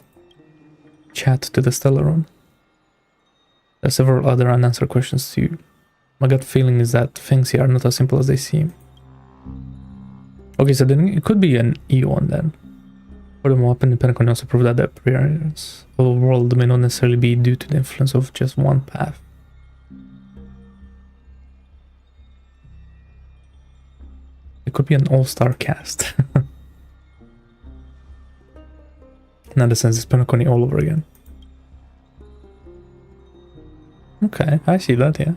chat to the Stellaron. There are several other unanswered questions too. My gut feeling is that things here are not as simple as they seem. Okay, so then it could be an Eon then. Furthermore, independent can also prove that the appearance of a world may not necessarily be due to the influence of just one path. It could be an all-star cast. In other sense, it's Penacony all over again. Okay, I see that, yeah.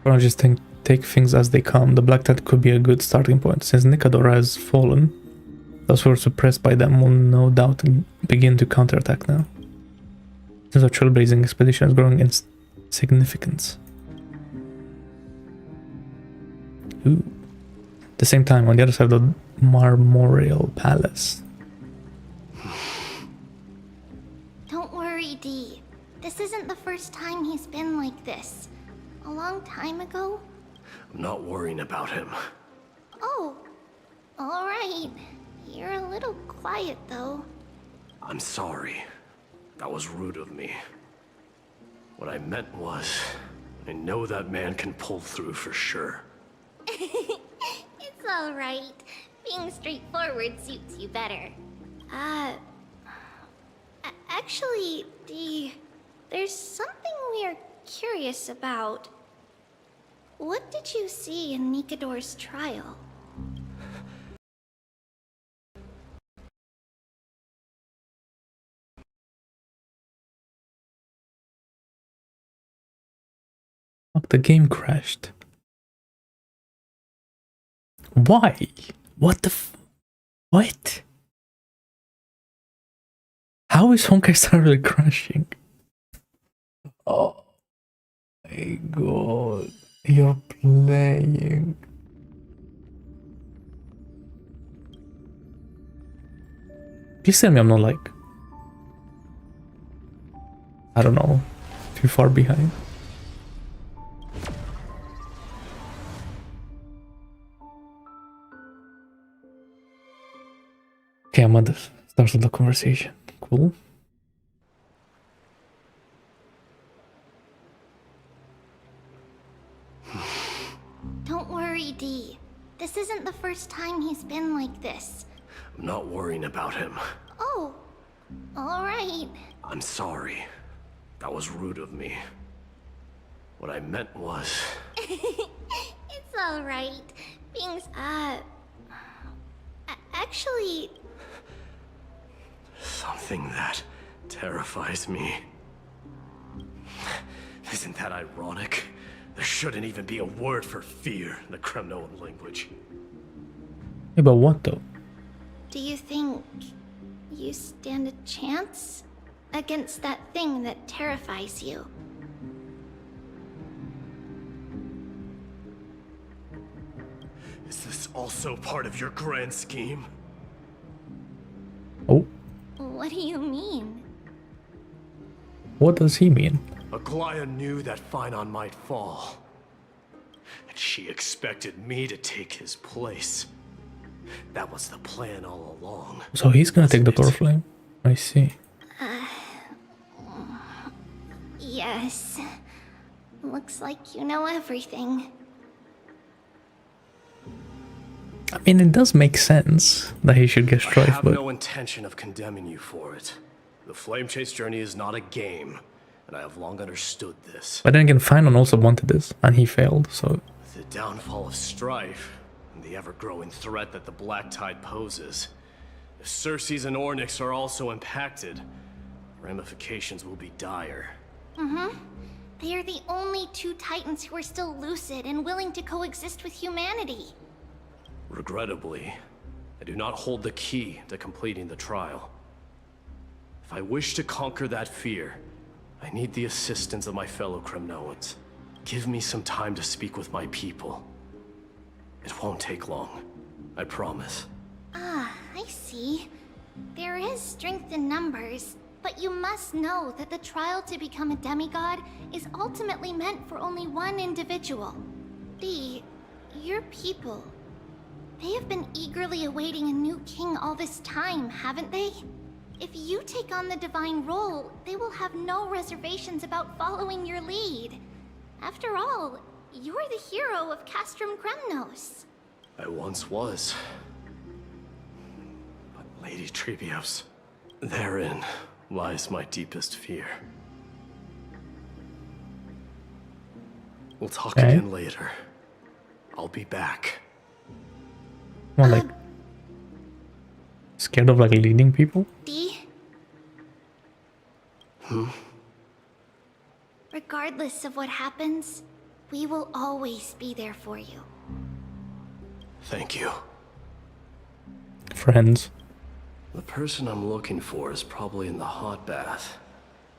But I just think, take things as they come. The Black Tide could be a good starting point. Since Nicador has fallen, those who are suppressed by them will no doubt begin to counterattack now. Since our trailblazing expedition is growing in significance. Ooh. At the same time, on the other side of the Marmoreal Palace. Don't worry, Dee. This isn't the first time he's been like this. A long time ago. I'm not worrying about him. Oh, all right. You're a little quiet, though. I'm sorry. That was rude of me. What I meant was, I know that man can pull through for sure. It's all right. Being straightforward suits you better. Actually, Dee, there's something we're curious about. What did you see in Nicador's trial? The game crashed. Why? What the what? How is Honkai Star really crashing? Oh my god. You're playing. Please tell me I'm not like, I don't know, too far behind. Okay, I'm at the start of the conversation. Cool. Don't worry, Dee. This isn't the first time he's been like this. I'm not worrying about him. Oh, all right. I'm sorry. That was rude of me. What I meant was... It's all right. Being... Actually... Something that terrifies me. Isn't that ironic? There shouldn't even be a word for fear in the Kremnoan language. Yeah, but what though? Do you think you stand a chance against that thing that terrifies you? Is this also part of your grand scheme? Oh. What do you mean? What does he mean? Aglaia knew that Phynon might fall. And she expected me to take his place. That was the plan all along. So he's gonna take the Tor Flame. I see. Yes. Looks like you know everything. I mean, it does make sense that he should get I Strife, have but no intention of condemning you for it. The Flame Chase journey is not a game, and I have long understood this. then again, Phynon also wanted this, and he failed, so... With the downfall of Strife, and the ever-growing threat that the Black Tide poses, if Circes and Ornyx are also impacted, ramifications will be dire. They are the only two Titans who are still lucid and willing to coexist with humanity. Regrettably, I do not hold the key to completing the trial. If I wish to conquer that fear, I need the assistance of my fellow Kremnoans. Give me some time to speak with my people. It won't take long, I promise. Ah, I see. There is strength in numbers, but you must know that the trial to become a demigod is ultimately meant for only one individual. Your people. They have been eagerly awaiting a new king all this time, haven't they? If you take on the divine role, they will have no reservations about following your lead. After all, you're the hero of Castrum Kremnos. I once was. But Lady Tribbios, therein lies my deepest fear. We'll talk again later. I'll be back. Well, like... Scared of, like, leading people? Regardless of what happens, we will always be there for you. Thank you. Friends. The person I'm looking for is probably in the hot bath.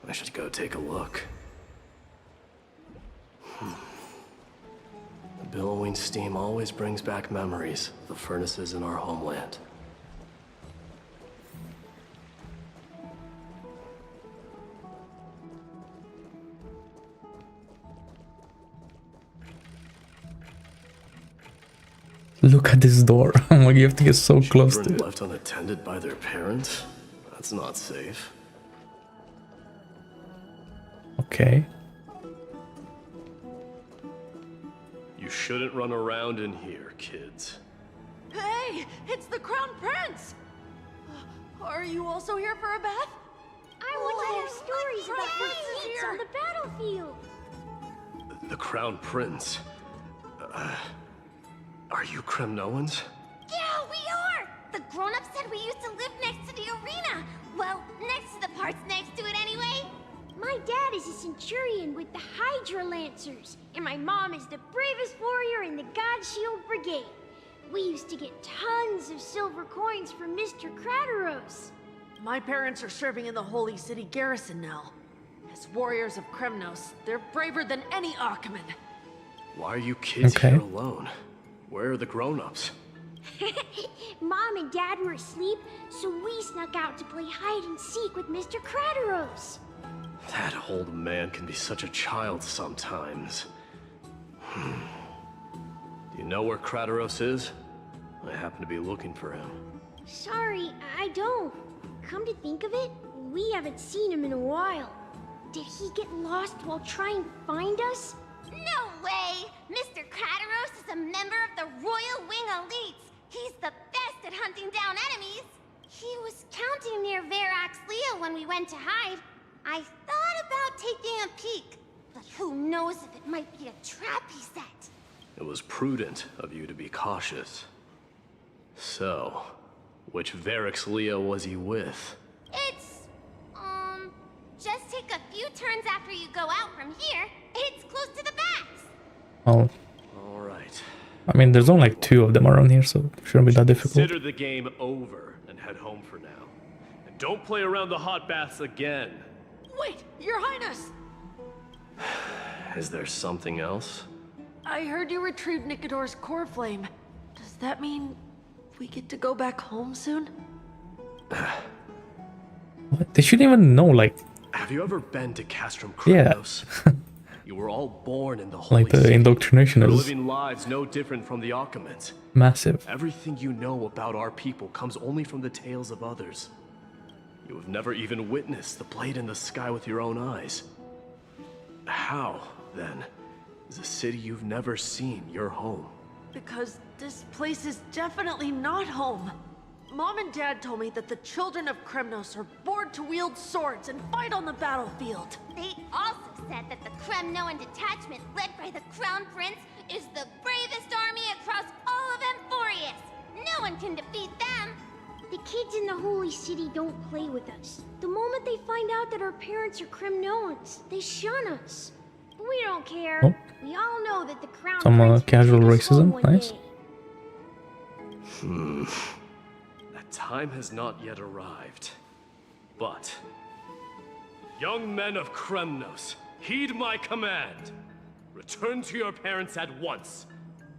I should go take a look. The billowing steam always brings back memories of the furnaces in our homeland. Look at this door. Like, you have to get so close to Children it. left unattended by their parents? That's not safe. Okay. You shouldn't run around in here, kids. Hey, it's the Crown Prince! Are you also here for a bath? I want to hear stories about princes on the battlefield. The Crown Prince. Are you Kremnoans? Yeah, we are! The grown-ups said we used to live next to the arena. Well, next to the parts next to it anyway. My dad is a centurion with the Hydra Lancers, and my mom is the bravest warrior in the God Shield Brigade. We used to get tons of silver coins from Mr. Crateros. My parents are serving in the Holy City garrison now. As warriors of Kremnos, they're braver than any Achaemen. Why are you kids here alone? Where are the grown-ups? Mom and Dad were asleep, so we snuck out to play hide and seek with Mr. Crateros. That old man can be such a child sometimes. Do you know where Crateros is? I happen to be looking for him. Sorry, I don't. Come to think of it, we haven't seen him in a while. Did he get lost while trying to find us? No way! Mr. Crateros is a member of the Royal Wing Elites. He's the best at hunting down enemies. He was counting near Verax Leo when we went to hide. I thought about taking a peek, but who knows if it might be a trap he set. It was prudent of you to be cautious. So, which Verax Leo was he with? It's, just take a few turns after you go out from here. It's close to the backs. Oh. Alright. I mean, there's only like 2 of them around here, so it shouldn't be that difficult. Consider the game over and head home for now. And don't play around the hot baths again. Wait, Your Highness! Is there something else? I heard you retrieved Nicodor's core flame. Does that mean we get to go back home soon? What? They shouldn't even know, like, Have you ever been to Castrum Yeah. Kremnos? You were all born in the holy Like the city. indoctrination You're is living lives no different from the Achaemens. massive. Everything you know about our people comes only from the tales of others. You have never even witnessed the blade in the sky with your own eyes. How, then, is a city you've never seen your home? Because this place is definitely not home. Mom and Dad told me that the children of Kremnos are born to wield swords and fight on the battlefield. They also said that the Kremnoan detachment led by the Crown Prince is the bravest army across all of Emphorius. No one can defeat them. The kids in the Holy City don't play with us. The moment they find out that our parents are Kremnoans, they shun us. But we don't care. Oh. We all know that the Crown Some Prince will casual take us home racism, one nice. day. That time has not yet arrived. But, young men of Kremnos, heed my command. Return to your parents at once.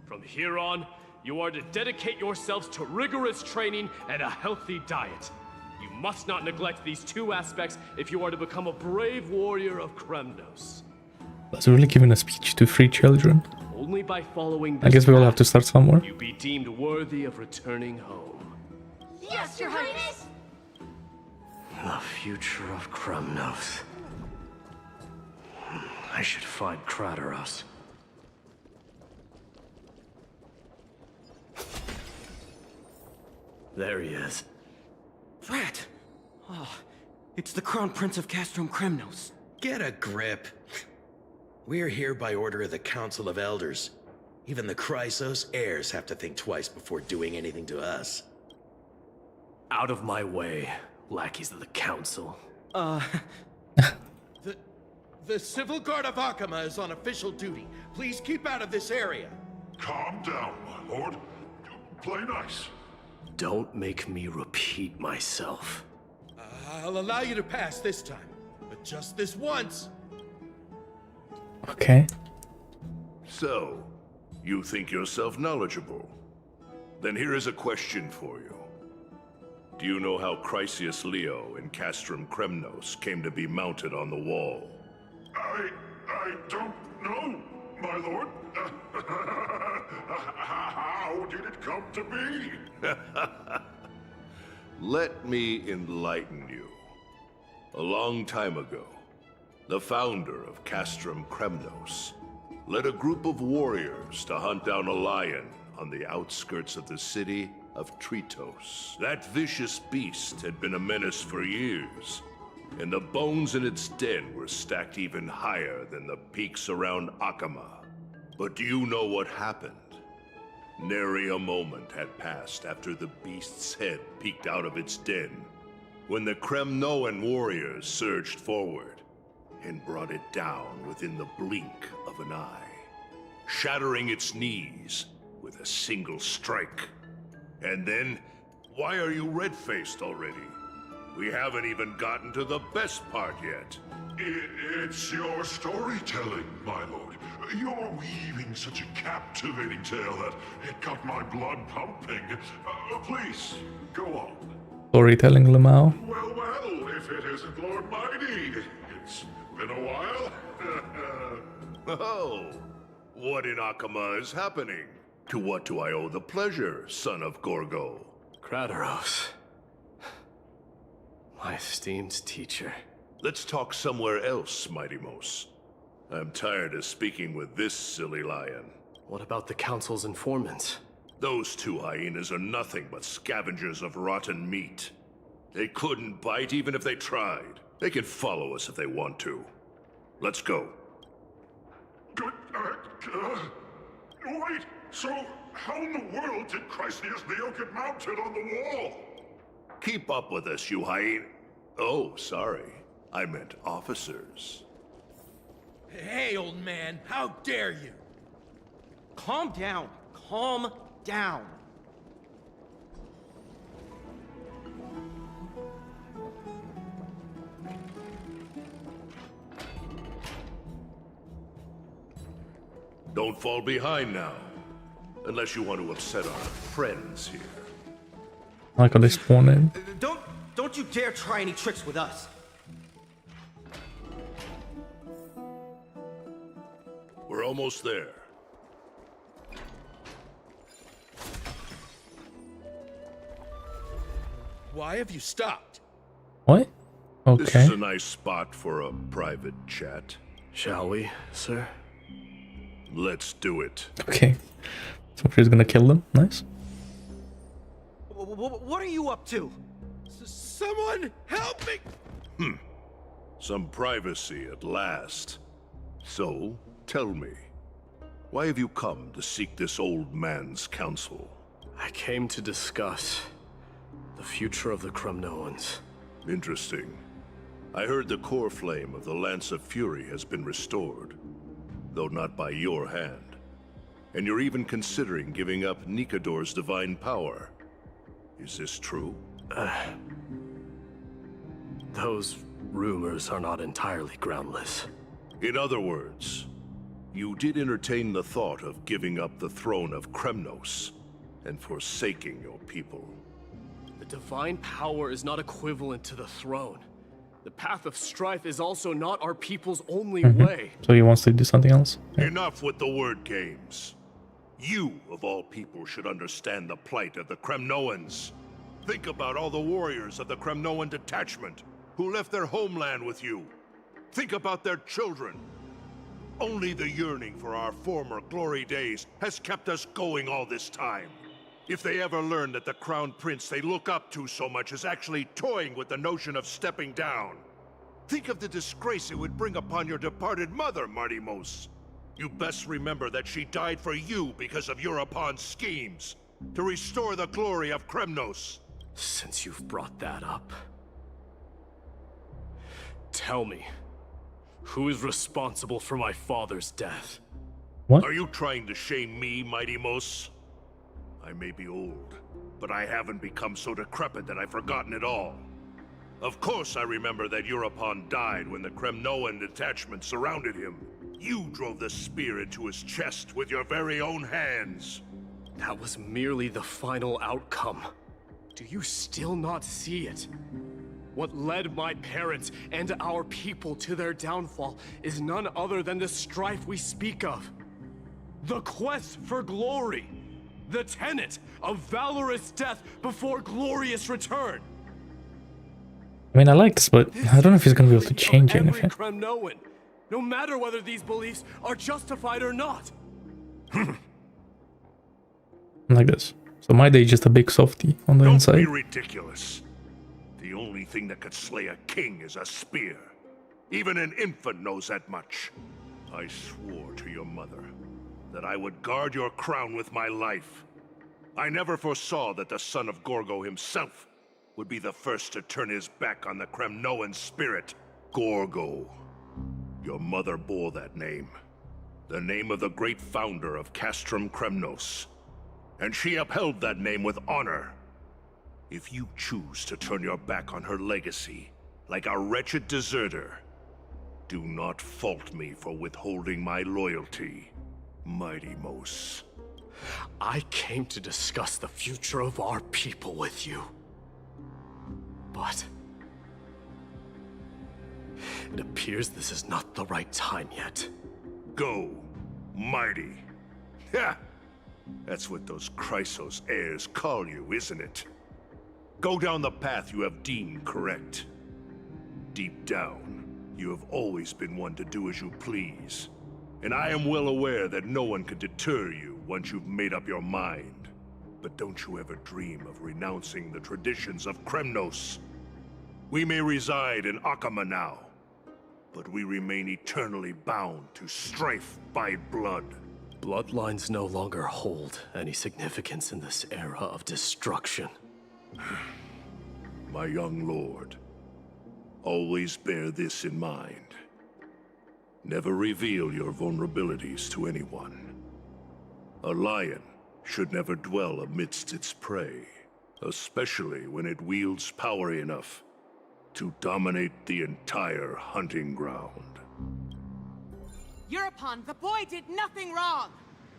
From here on, you are to dedicate yourselves to rigorous training and a healthy diet. You must not neglect these two aspects if you are to become a brave warrior of Kremnos. That's really giving a speech to 3 children. Only by following I this guess we all have path to start somewhere. will you be deemed worthy of returning home. Yes, Your Highness! The future of Kremnos. I should find Krateros. There he is. Rat! Oh, it's the Crown Prince of Castrum Kremnos. Get a grip. We're here by order of the Council of Elders. Even the Chrysos heirs have to think twice before doing anything to us. Out of my way, lackeys of the council. The Civil Guard of Achaema is on official duty. Please keep out of this area. Calm down, my lord. Play nice. Don't make me repeat myself. I'll allow you to pass this time, but just this once. Okay. So, you think yourself knowledgeable? Then here is a question for you. Do you know how Chrysius Leo in Castrum Kremnos came to be mounted on the wall? I don't know, my lord. How did it come to be? Let me enlighten you. A long time ago, the founder of Castrum Kremnos led a group of warriors to hunt down a lion on the outskirts of the city of Tritos. That vicious beast had been a menace for years, and the bones in its den were stacked even higher than the peaks around Achaema. But do you know what happened? Nary a moment had passed after the beast's head peeked out of its den, when the Kremnoan warriors surged forward and brought it down within the blink of an eye, shattering its knees with a single strike. And then, why are you red-faced already? We haven't even gotten to the best part yet. It's your storytelling, my lord. You're weaving such a captivating tale that it got my blood pumping. Please, go on. Storytelling, Lamau. Well, if it isn't Lord MYDEI. It's been a while. Oh, what in Achaema is happening? To what do I owe the pleasure, son of Gorgo? Krateros. My esteemed teacher. Let's talk somewhere else, Mighty Mos. I'm tired of speaking with this silly lion. What about the council's informants? Those two hyenas are nothing but scavengers of rotten meat. They couldn't bite even if they tried. They can follow us if they want to. Let's go. Wait, so how in the world did Chrysius Leo get mounted on the wall? Keep up with us, you hyena. Oh, sorry. I meant officers. Hey, old man, how dare you? Calm down. Calm down. Don't fall behind now. Unless you want to upset our friends here. I like how they spawn in. Don't you dare try any tricks with us. We're almost there. Why have you stopped? What? This Okay. is a nice spot for a private chat. Shall we, sir? Let's do it. Okay. So she's gonna kill them. Nice. What are you up to? Someone help me! Some privacy at last. So, tell me, why have you come to seek this old man's counsel? I came to discuss the future of the Kremnoans. Interesting. I heard the core flame of the Lance of Fury has been restored, though not by your hand. And you're even considering giving up Nikador's divine power. Is this true? Those rumors are not entirely groundless. In other words, you did entertain the thought of giving up the throne of Kremnos and forsaking your people. The divine power is not equivalent to the throne. The path of strife is also not our people's only way. So he wants to do something else? Yeah. Enough with the word games. You, of all people, should understand the plight of the Kremnoans. Think about all the warriors of the Kremnoan detachment who left their homeland with you. Think about their children. Only the yearning for our former glory days has kept us going all this time. If they ever learn that the crown prince they look up to so much is actually toying with the notion of stepping down, think of the disgrace it would bring upon your departed mother, Martimos. You best remember that she died for you because of Europon's schemes, to restore the glory of Kremnos. Since you've brought that up, tell me, who is responsible for my father's death? What? Are you trying to shame me, Mighty-Mos? I may be old, but I haven't become so decrepit that I've forgotten it all. Of course I remember that Europon died when the Kremnoan detachment surrounded him. You drove the spear into his chest with your very own hands. That was merely the final outcome. Do you still not see it? What led my parents and our people to their downfall is none other than the strife we speak of. The quest for glory. The tenet of valorous death before glorious return. I mean, I like this, but I don't know if he's gonna be able to change Every anything. Kremnoan, no matter whether these beliefs are justified or not. Like this. So MYDEI is just a big softie on the Don't inside. be ridiculous. The only thing that could slay a king is a spear. Even an infant knows that much. I swore to your mother that I would guard your crown with my life. I never foresaw that the son of Gorgo himself would be the first to turn his back on the Kremnoan spirit. Gorgo. Your mother bore that name. The name of the great founder of Castrum Kremnos. And she upheld that name with honor. If you choose to turn your back on her legacy, like a wretched deserter, do not fault me for withholding my loyalty, Mighty-Mos. I came to discuss the future of our people with you. But it appears this is not the right time yet. Go, Mighty. Ha! That's what those Chrysos heirs call you, isn't it? Go down the path you have deemed correct. Deep down, you have always been one to do as you please. And I am well aware that no one can deter you once you've made up your mind. But don't you ever dream of renouncing the traditions of Kremnos. We may reside in Akama now, but we remain eternally bound to strife by blood. Bloodlines no longer hold any significance in this era of destruction. My young lord, always bear this in mind. Never reveal your vulnerabilities to anyone. A lion should never dwell amidst its prey, especially when it wields power enough to dominate the entire hunting ground. Europon, the boy did nothing wrong!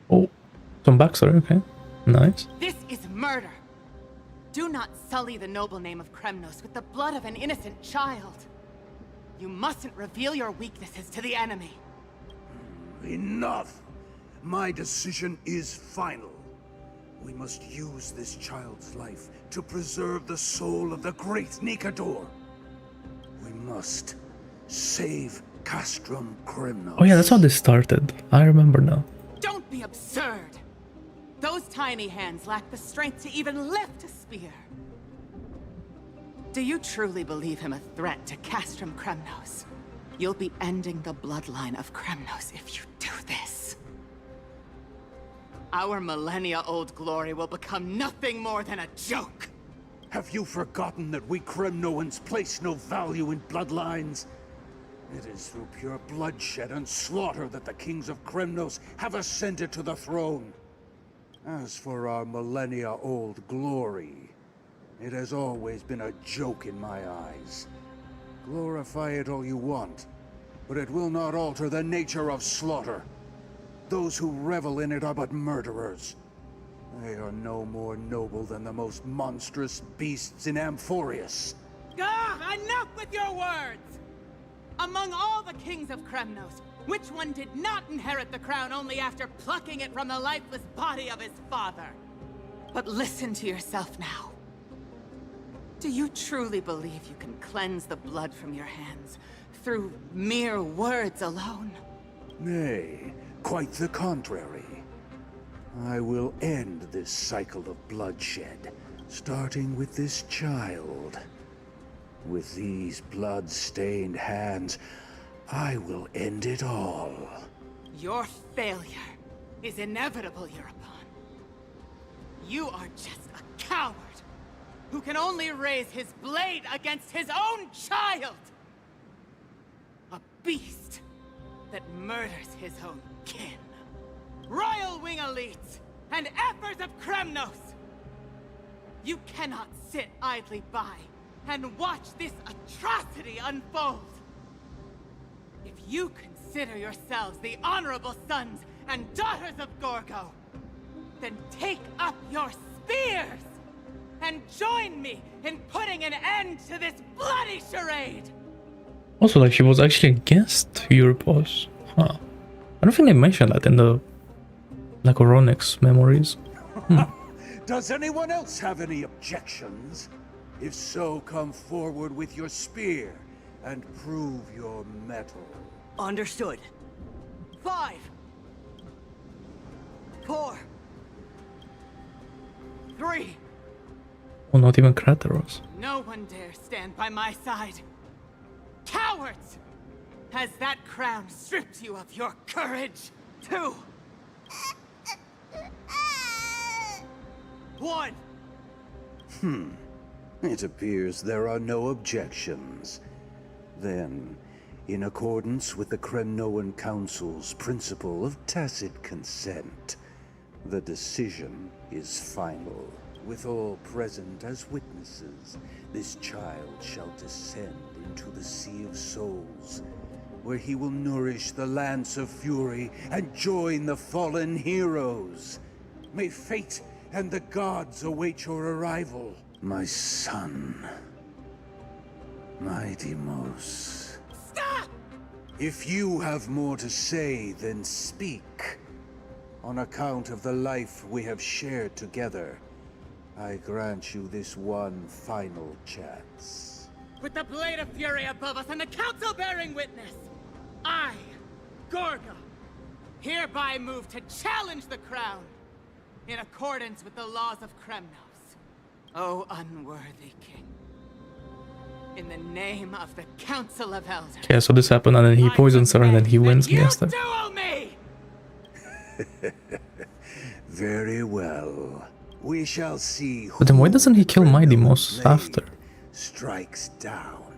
Oh, some backstory, okay. Nice. This is murder! Do not sully the noble name of Kremnos with the blood of an innocent child. You mustn't reveal your weaknesses to the enemy. Enough! My decision is final. We must use this child's life to preserve the soul of the great Nikador. We must save Castrum Crimnos. Oh yeah, that's how this started. I remember now. Don't be absurd! Those tiny hands lack the strength to even lift a spear. Do you truly believe him a threat to Castrum Crimnos? You'll be ending the bloodline of Crimnos if you do this. Our millennia-old glory will become nothing more than a joke. Have you forgotten that we Crimnoans place no value in bloodlines? It is through pure bloodshed and slaughter that the kings of Crimnos have ascended to the throne. As for our millennia-old glory, it has always been a joke in my eyes. Glorify it all you want, but it will not alter the nature of slaughter. Those who revel in it are but murderers. They are no more noble than the most monstrous beasts in Amphorius. Enough with your words! Among all the kings of Crimnos, which one did not inherit the crown only after plucking it from the lifeless body of his father? But listen to yourself now. Do you truly believe you can cleanse the blood from your hands through mere words alone? Nay, quite the contrary. I will end this cycle of bloodshed, starting with this child. With these blood-stained hands, I will end it all. Your failure is inevitable, European. You are just a coward who can only raise his blade against his own child! A beast that murders his own kin. Royal Wing elites and efforts of Crimnos! You cannot sit idly by and watch this atrocity unfold. If you consider yourselves the honorable sons and daughters of Gorgo, then take up your spears and join me in putting an end to this bloody charade! Also, like, she was actually against Europos. Huh. I don't think they mentioned that in the Oronex memories. Does anyone else have any objections? If so, come forward with your spear and prove your mettle. Understood. 5, 4, 3. Oh, not even Krateros. No one dare stand by my side. Cowards! Has that crown stripped you of your courage, too? 1. It appears there are no objections. Then, in accordance with the Crimnoan Council's principle of tacit consent, the decision is final. With all present as witnesses, this child shall descend into the Sea of Souls, where he will nourish the Lance of Fury and join the fallen heroes. May fate and the gods await your arrival, my son. MYDEI. Stop! If you have more to say, then speak. On account of the life we have shared together, I grant you this one final chance. With the Blade of Fury above us and the Council bearing witness, I, Gorga, hereby move to challenge the crown in accordance with the laws of Crimnos. O unworthy king, in the name of the Council of Elders. Yeah, so this happened and then he poisons her and then he wins against her. Duel me! Very well. We shall see who. But then why doesn't he kill MYDEI after? Strikes down.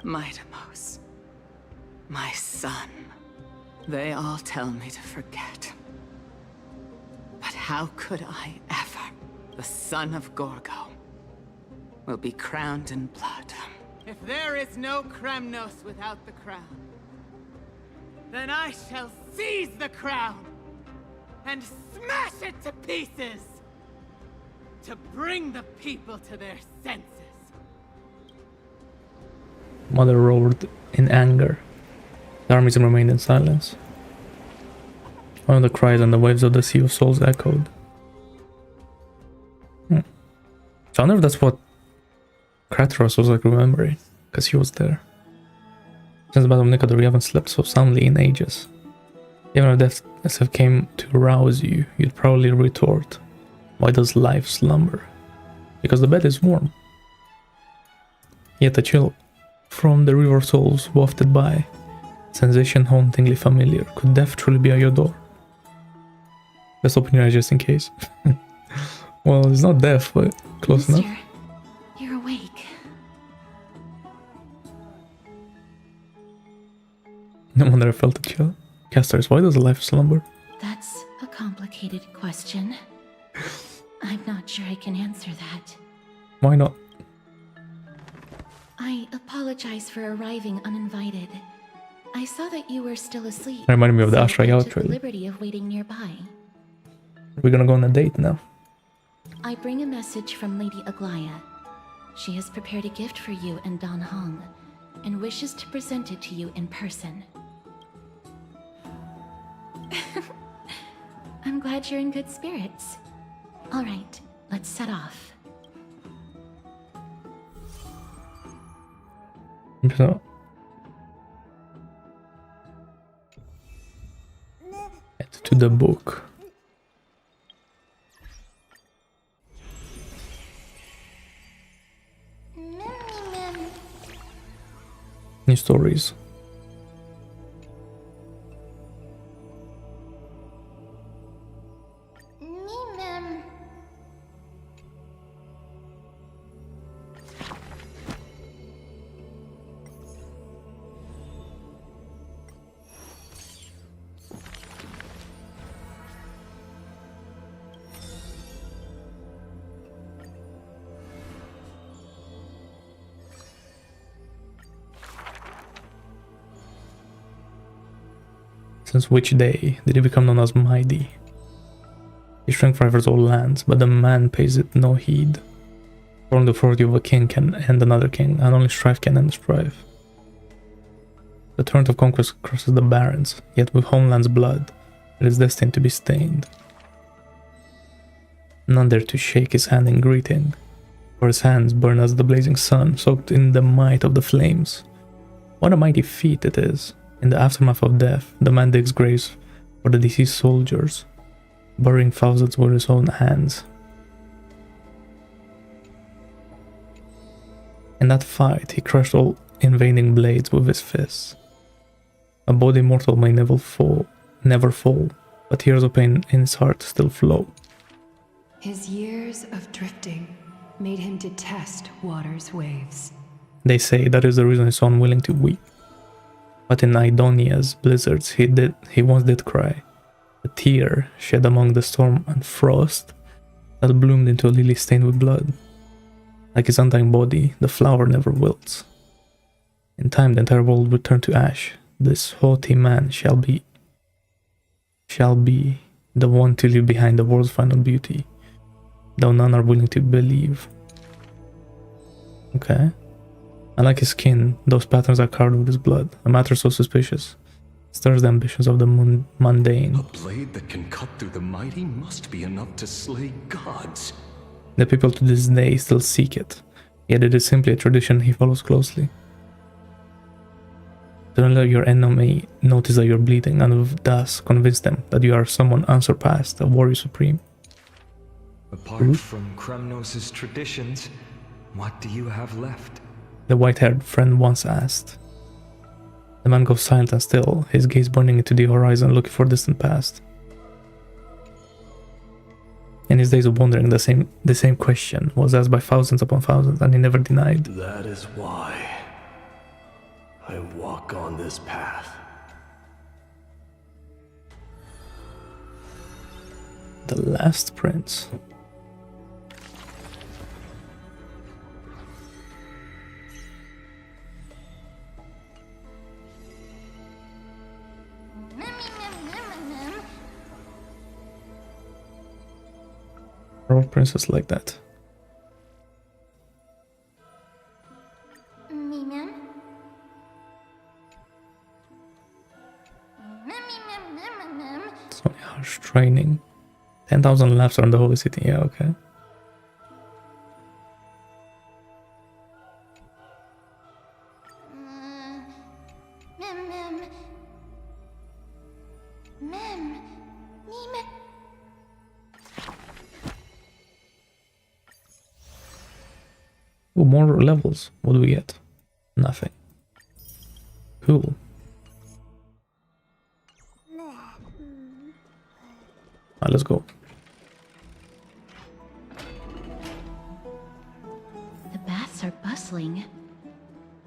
MYDEI, my son. They all tell me to forget. But how could I ever, the son of Gorgo, will be crowned in blood? If there is no Crimnos without the crown, then I shall seize the crown and smash it to pieces to bring the people to their senses. Mother roared in anger. The armies remained in silence. One of the cries and the waves of the Sea of Souls echoed. So I wonder if that's what Kratos was like remembering, because he was there. Since the Battle of Nicanor, you haven't slept so soundly in ages. Even if death itself came to rouse you, you'd probably retort, why does life slumber? Because the bed is warm. Yet a chill from the River of Souls wafted by, sensation hauntingly familiar. Could death truly be at your door? Let's open your eyes just in case. Well, it's not death, but close enough. You're awake. No wonder I felt a chill. Casters, why does life slumber? That's a complicated question. I'm not sure I can answer that. Why not? I apologize for arriving uninvited. I saw that you were still asleep. Reminded me of the Ashra Yao I took the trailer. liberty of waiting nearby. We're gonna go on a date now. I bring a message from Lady Aglaya. She has prepared a gift for you and Dan Hong, and wishes to present it to you in person. I'm glad you're in good spirits. All right, let's set off. So, head to the book. New stories. Since which day did he become known as MYDEI? He strength rivals all lands, but the man pays it no heed. Only the authority of a king can end another king, and only strife can end strife. The torrent of conquest crosses the barrens, yet with homeland's blood, it is destined to be stained. None dare to shake his hand in greeting, for his hands burn as the blazing sun, soaked in the might of the flames. What a mighty feat it is! In the aftermath of death, the man digs graves for the deceased soldiers, burying thousands with his own hands. In that fight, he crushed all invading blades with his fists. A body mortal may never fall, but tears of pain in his heart still flow. His years of drifting made him detest water's waves. They say that is the reason he's so unwilling to weep. But in Idonia's blizzards he once did cry, a tear shed among the storm and frost that bloomed into a lily stained with blood. Like his undying body, the flower never wilts. In time the entire world will turn to ash. This haughty man shall be the one to leave behind the world's final beauty, though none are willing to believe. Okay. I like his skin, those patterns are carved with his blood. A matter so suspicious stirs the ambitions of the mundane. A blade that can cut through the mighty must be enough to slay gods. The people to this day still seek it, yet it is simply a tradition he follows closely. Don't let your enemy notice that you're bleeding, and thus convince them that you are someone unsurpassed, a warrior supreme. Apart from Kremnos' traditions, what do you have left? The white-haired friend once asked. The man goes silent and still, his gaze burning into the horizon, looking for distant past. In his days of wandering, the same question was asked by thousands upon thousands, and he never denied. That is why I walk on this path. The last prince. All princes like that. So training. 10,000 laps around the holy city. Yeah, okay. Oh, more levels. What do we get? Nothing. Cool. Alright, let's go. The baths are bustling.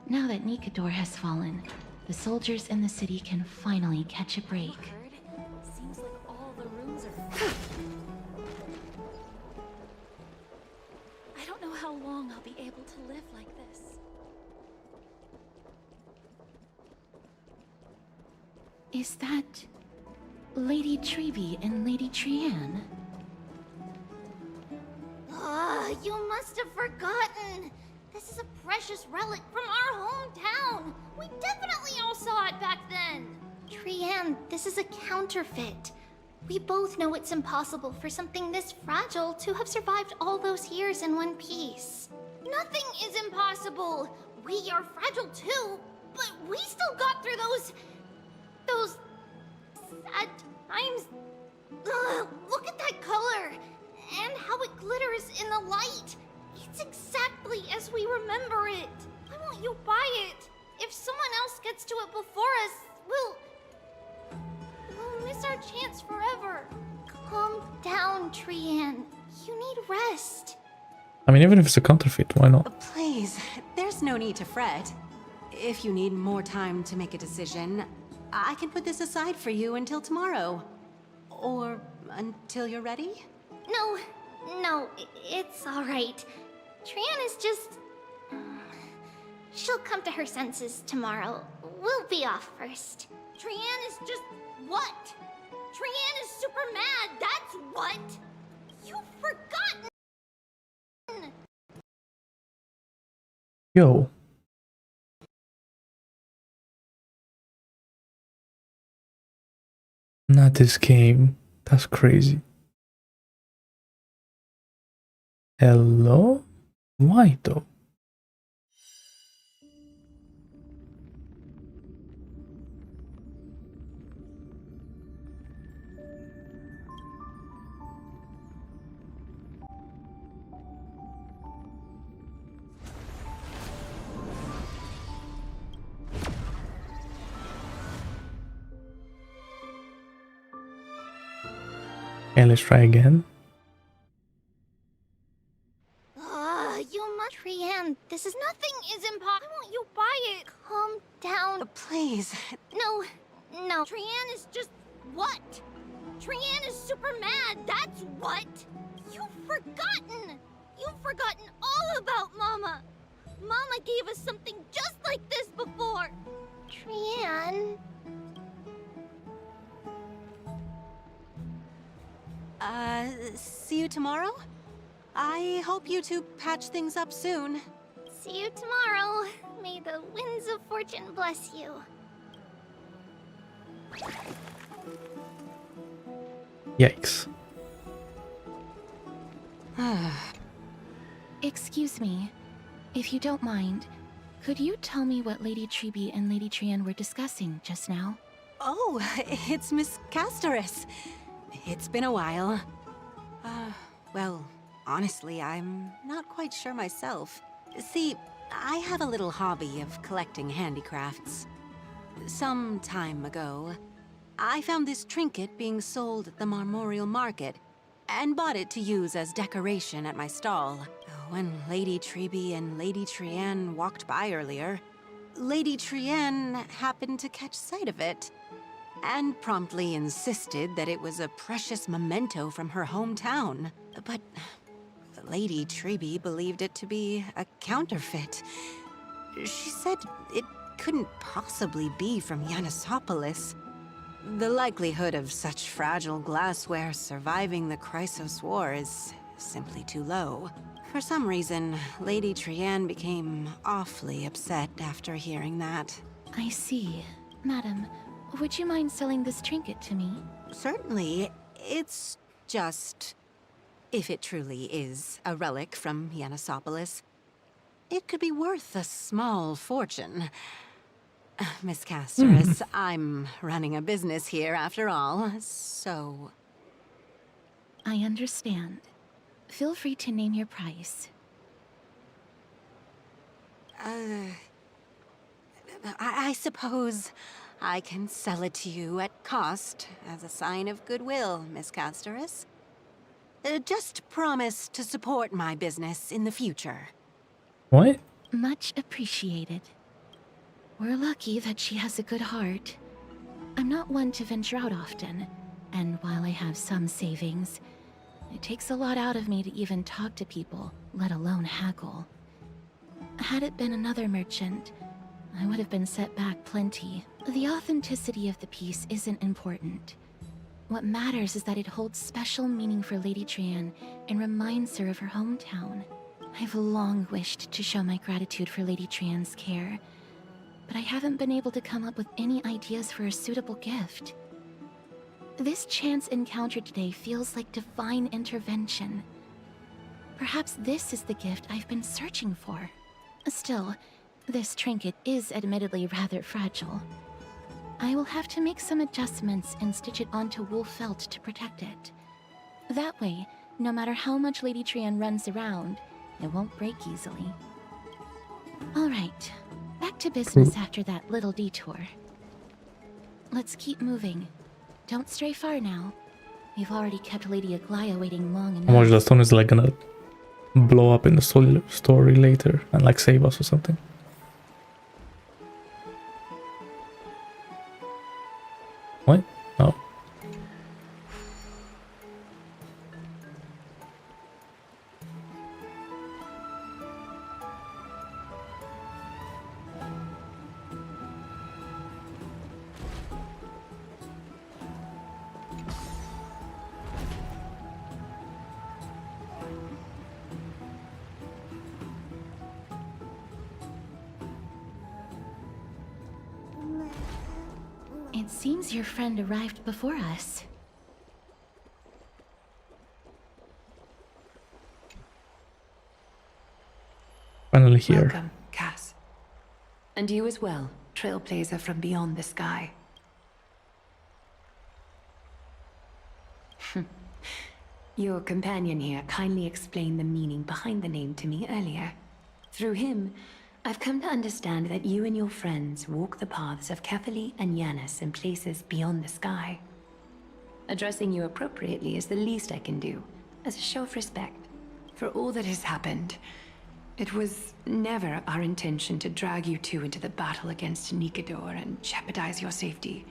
Now that Nikkador has fallen, the soldiers in the city can finally catch a break. Seems like all the rooms are... I don't know how long I'll be able to live like this. Is that Lady Tribbie and Lady Trianne? You must have forgotten. This is a precious relic from our hometown. We definitely all saw it back then. Trianne, this is a counterfeit. We both know it's impossible for something this fragile to have survived all those years in one piece. Nothing is impossible. We are fragile too, but we still got through those sad times. Ugh, look at that color and how it glitters in the light. It's exactly as we remember it. Why won't you buy it? If someone else gets to it before us, we'll miss our chance forever. Calm down, Trianne. You need rest. I mean, even if it's a counterfeit, why not? Please, there's no need to fret. If you need more time to make a decision, I can put this aside for you until tomorrow. Or until you're ready? No, it's all right. Trianne is just... She'll come to her senses tomorrow. We'll be off first. Trianne is just... what? Trianne is super mad, that's what! You've forgotten! Yo. Not this game. That's crazy. Hello? Why though? Okay, let's try again. You must... Trianne, this is nothing is impossible. Why won't you buy it? Calm down. Please. No. Trianne is just... what? Trianne is super mad, that's what! You've forgotten! You've forgotten all about Mama! Mama gave us something just like this before! Trianne... See you tomorrow? I hope you two patch things up soon. See you tomorrow. May the winds of fortune bless you. Yikes. Excuse me, if you don't mind, could you tell me what Lady Tribbie and Lady Trianne were discussing just now? Oh, it's Miss Castoris. It's been a while. Well, honestly, I'm not quite sure myself. See, I have a little hobby of collecting handicrafts. Some time ago, I found this trinket being sold at the Marmorial Market and bought it to use as decoration at my stall. When Lady Tribbie and Lady Trianne walked by earlier, Lady Trianne happened to catch sight of it and promptly insisted that it was a precious memento from her hometown. But Lady Tribbie believed it to be a counterfeit. She said it couldn't possibly be from Yanisopolis. The likelihood of such fragile glassware surviving the Chrysos War is simply too low. For some reason, Lady Trianne became awfully upset after hearing that. I see. Madam, would you mind selling this trinket to me? Certainly. It's just... if it truly is a relic from Yanisopolis, it could be worth a small fortune. Miss Casterus, I'm running a business here after all, so... I understand. Feel free to name your price. I suppose I can sell it to you at cost as a sign of goodwill, Miss Casterus. Just promise to support my business in the future. What? Much appreciated. We're lucky that she has a good heart. I'm not one to venture out often, and while I have some savings, it takes a lot out of me to even talk to people, let alone haggle. Had it been another merchant, I would have been set back plenty. The authenticity of the piece isn't important. What matters is that it holds special meaning for Lady Trian and reminds her of her hometown. I've long wished to show my gratitude for Lady Trian's care, but I haven't been able to come up with any ideas for a suitable gift. This chance encounter today feels like divine intervention. Perhaps this is the gift I've been searching for. Still, this trinket is admittedly rather fragile. I will have to make some adjustments and stitch it onto wool felt to protect it. That way, no matter how much Lady Trian runs around, it won't break easily. Alright, back to business after that little detour. Let's keep moving. Don't stray far now. We've already kept Lady Aglaya waiting long enough. How much that stone is like gonna blow up in the story later and like save us or something? What? Oh. It seems your friend arrived before us. Finally here. Welcome, Cass. And you as well, trailblazer from beyond the sky. Your companion here kindly explained the meaning behind the name to me earlier. Through him, I've come to understand that you and your friends walk the paths of Kefali and Yanis in places beyond the sky. Addressing you appropriately is the least I can do, as a show of respect. For all that has happened, it was never our intention to drag you two into the battle against Nikador and jeopardize your safety.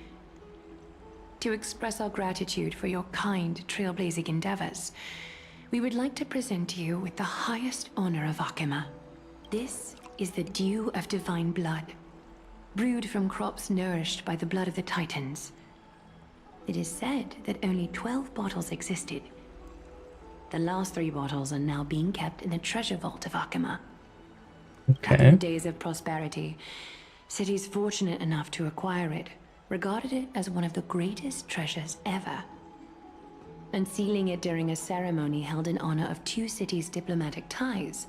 To express our gratitude for your kind, trailblazing endeavors, we would like to present you with the highest honor of Akima. This is the dew of divine blood, brewed from crops nourished by the blood of the Titans. It is said that only 12 bottles existed. The last 3 bottles are now being kept in the treasure vault of Akima. Back in the days of prosperity, cities fortunate enough to acquire it regarded it as one of the greatest treasures ever. Unsealing it during a ceremony held in honor of 2 cities' diplomatic ties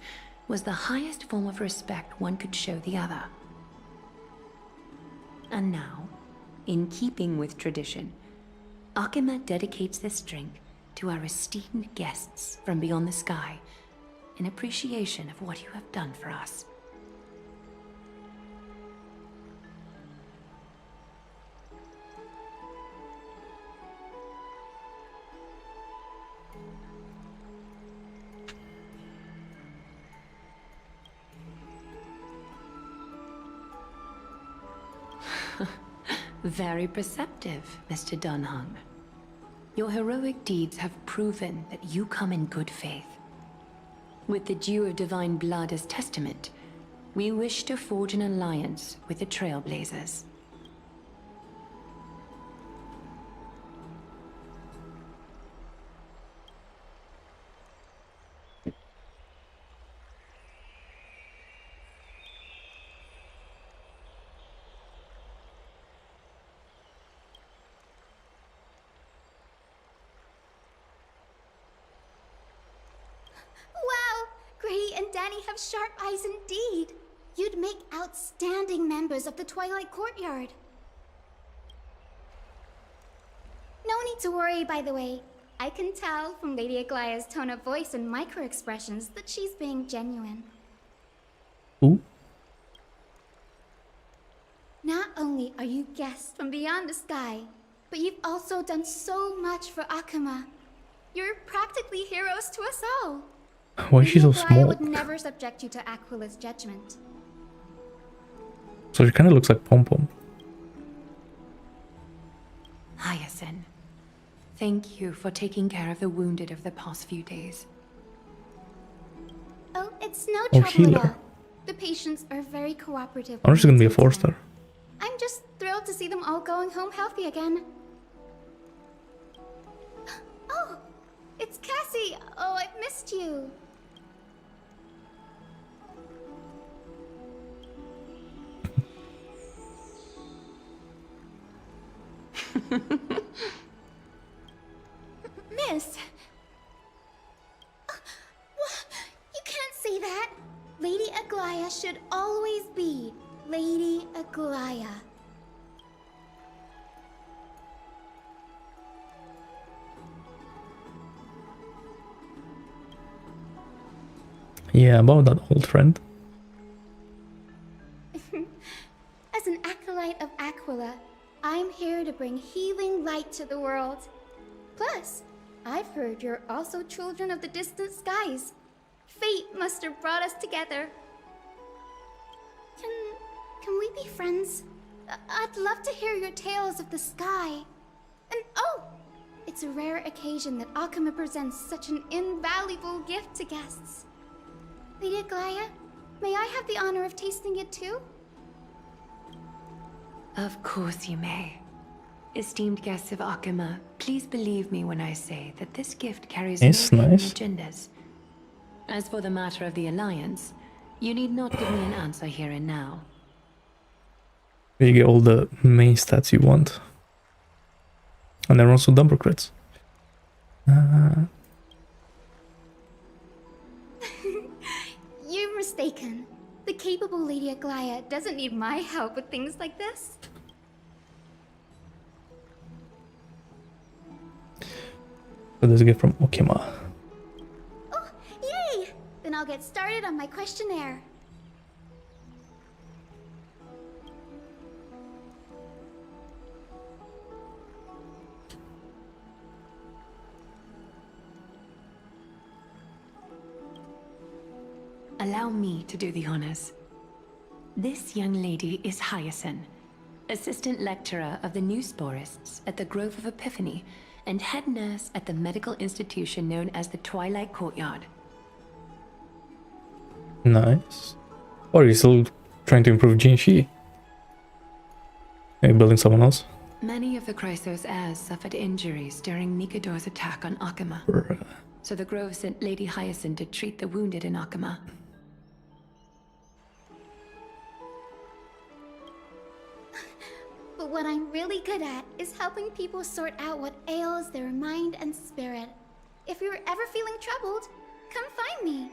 was the highest form of respect one could show the other. And now, in keeping with tradition, Akima dedicates this drink to our esteemed guests from beyond the sky in appreciation of what you have done for us. Very perceptive, Mr. Dunhung. Your heroic deeds have proven that you come in good faith. With the dew of divine blood as testament, we wish to forge an alliance with the Trailblazers. Annie have sharp eyes indeed. You'd make outstanding members of the Twilight Courtyard. No need to worry, by the way. I can tell from Lady Aglaya's tone of voice and micro-expressions that she's being genuine. Ooh. Not only are you guests from beyond the sky, but you've also done so much for Akuma. You're practically heroes to us all. Why is she so Aglaya small? would never subject you to Aquila's judgment. So she kind of looks like Pom Pom. Hyacinth, thank you for taking care of the wounded of the past few days. Oh, it's no Oh, trouble healer. at all. The patients are very cooperative. I'm just gonna be a 4-star. I'm just thrilled to see them all going home healthy again. Oh, it's Cassie. Oh, I've missed you. Miss. You can't say that. Lady Aglaya should always be Lady Aglaya. Yeah, about that old friend. As an acolyte of Aquila, I'm here to bring healing light to the world. Plus, I've heard you're also children of the distant skies. Fate must have brought us together. Can we be friends? I'd love to hear your tales of the sky. And oh, it's a rare occasion that Akuma presents such an invaluable gift to guests. Lady Aglaya, may I have the honor of tasting it too? Of course you may. Esteemed guests of Akuma, please believe me when I say that this gift carries It's no hidden nice. agendas. As for the matter of the Alliance, you need not give me an answer here and now. You get all the main stats you want. And there are also double crits. You're mistaken. The capable Lady Aglaya doesn't need my help with things like this. So there's a gift from Okima. Oh, yay! Then I'll get started on my questionnaire. Allow me to do the honors. This young lady is Hyacinth, assistant lecturer of the new sporists at the Grove of Epiphany and head nurse at the medical institution known as the Twilight Courtyard. Nice. Or are you still trying to improve Jinshi? Are you building someone else? Many of the Chrysos heirs suffered injuries during Nikador's attack on Akuma. So the Grove sent Lady Hyacinth to treat the wounded in Akuma. But what I'm really good at is helping people sort out what ails their mind and spirit. If you're ever feeling troubled, come find me.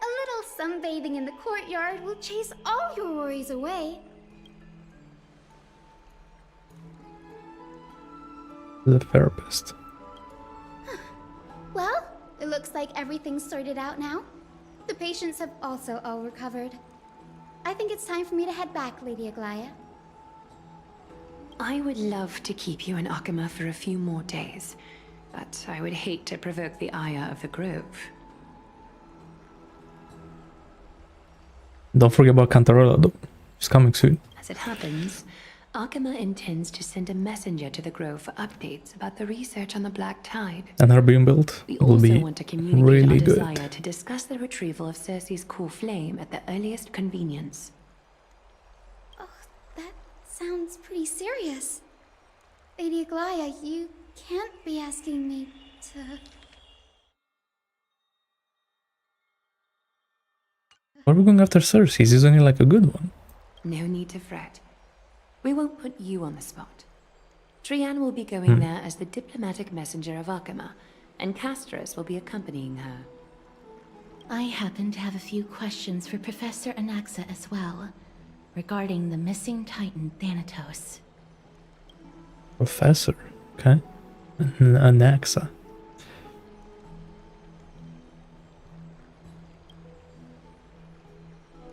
A little sunbathing in the courtyard will chase all your worries away. The therapist. Well, it looks like everything's sorted out now. The patients have also all recovered. I think it's time for me to head back, Lady Aglaya. I would love to keep you in Akuma for a few more days, but I would hate to provoke the ire of the Grove. Don't forget about Cantarella though. She's coming soon. As it happens, Akuma intends to send a messenger to the Grove for updates about the research on the Black Tide. And her being built We will also be want to communicate really our good. desire to discuss the retrieval of Cersei's core flame at the earliest convenience. Sounds pretty serious. Lady Aglaya, you can't be asking me to... Why are we going after Cersei? He's only like a good one. No need to fret. We won't put you on the spot. Trianne will be going there as the diplomatic messenger of Akuma, and Castris will be accompanying her. I happen to have a few questions for Professor Anaxa as well, regarding the missing Titan Thanatos. Professor, okay. Anaxa.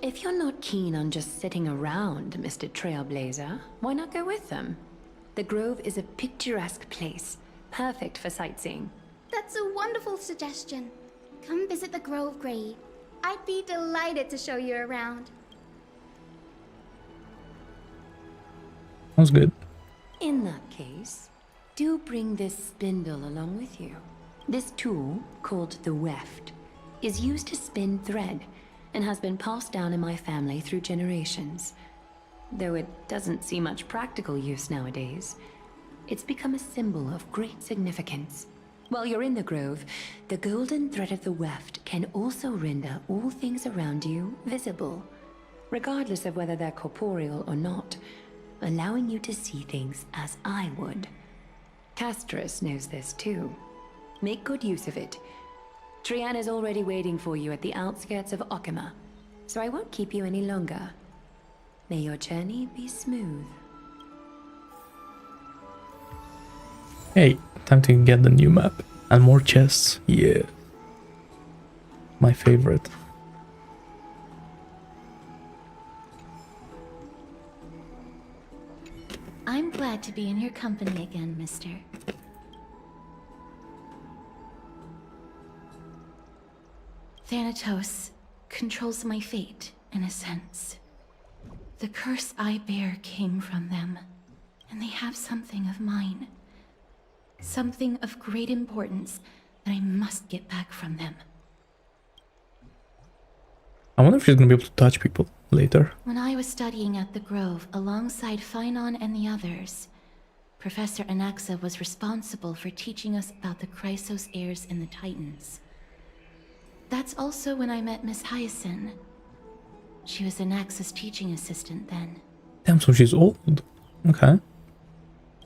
If you're not keen on just sitting around, Mr. Trailblazer, why not go with them? The Grove is a picturesque place, perfect for sightseeing. That's a wonderful suggestion. Come visit the Grove, Gray. I'd be delighted to show you around. Sounds good. In that case, do bring this spindle along with you. This tool, called the weft, is used to spin thread and has been passed down in my family through generations. Though it doesn't see much practical use nowadays, it's become a symbol of great significance. While you're in the Grove, the golden thread of the weft can also render all things around you visible, regardless of whether they're corporeal or not, allowing you to see things as I would. Castorus knows this too. Make good use of it. Trian is already waiting for you at the outskirts of Okima, so I won't keep you any longer. May your journey be smooth. Hey, time to get the new map. And more chests, yeah. My favorite. I'm glad to be in your company again, mister. Thanatos controls my fate, in a sense. The curse I bear came from them, and they have something of mine. Something of great importance that I must get back from them. I wonder if she's gonna be able to touch people later. When I was studying at the Grove alongside Phainon and the others, Professor Anaxa was responsible for teaching us about the Chrysos heirs and the Titans. That's also when I met Miss Hyacinth. She was Anaxa's teaching assistant then. Damn, so she's old. Okay.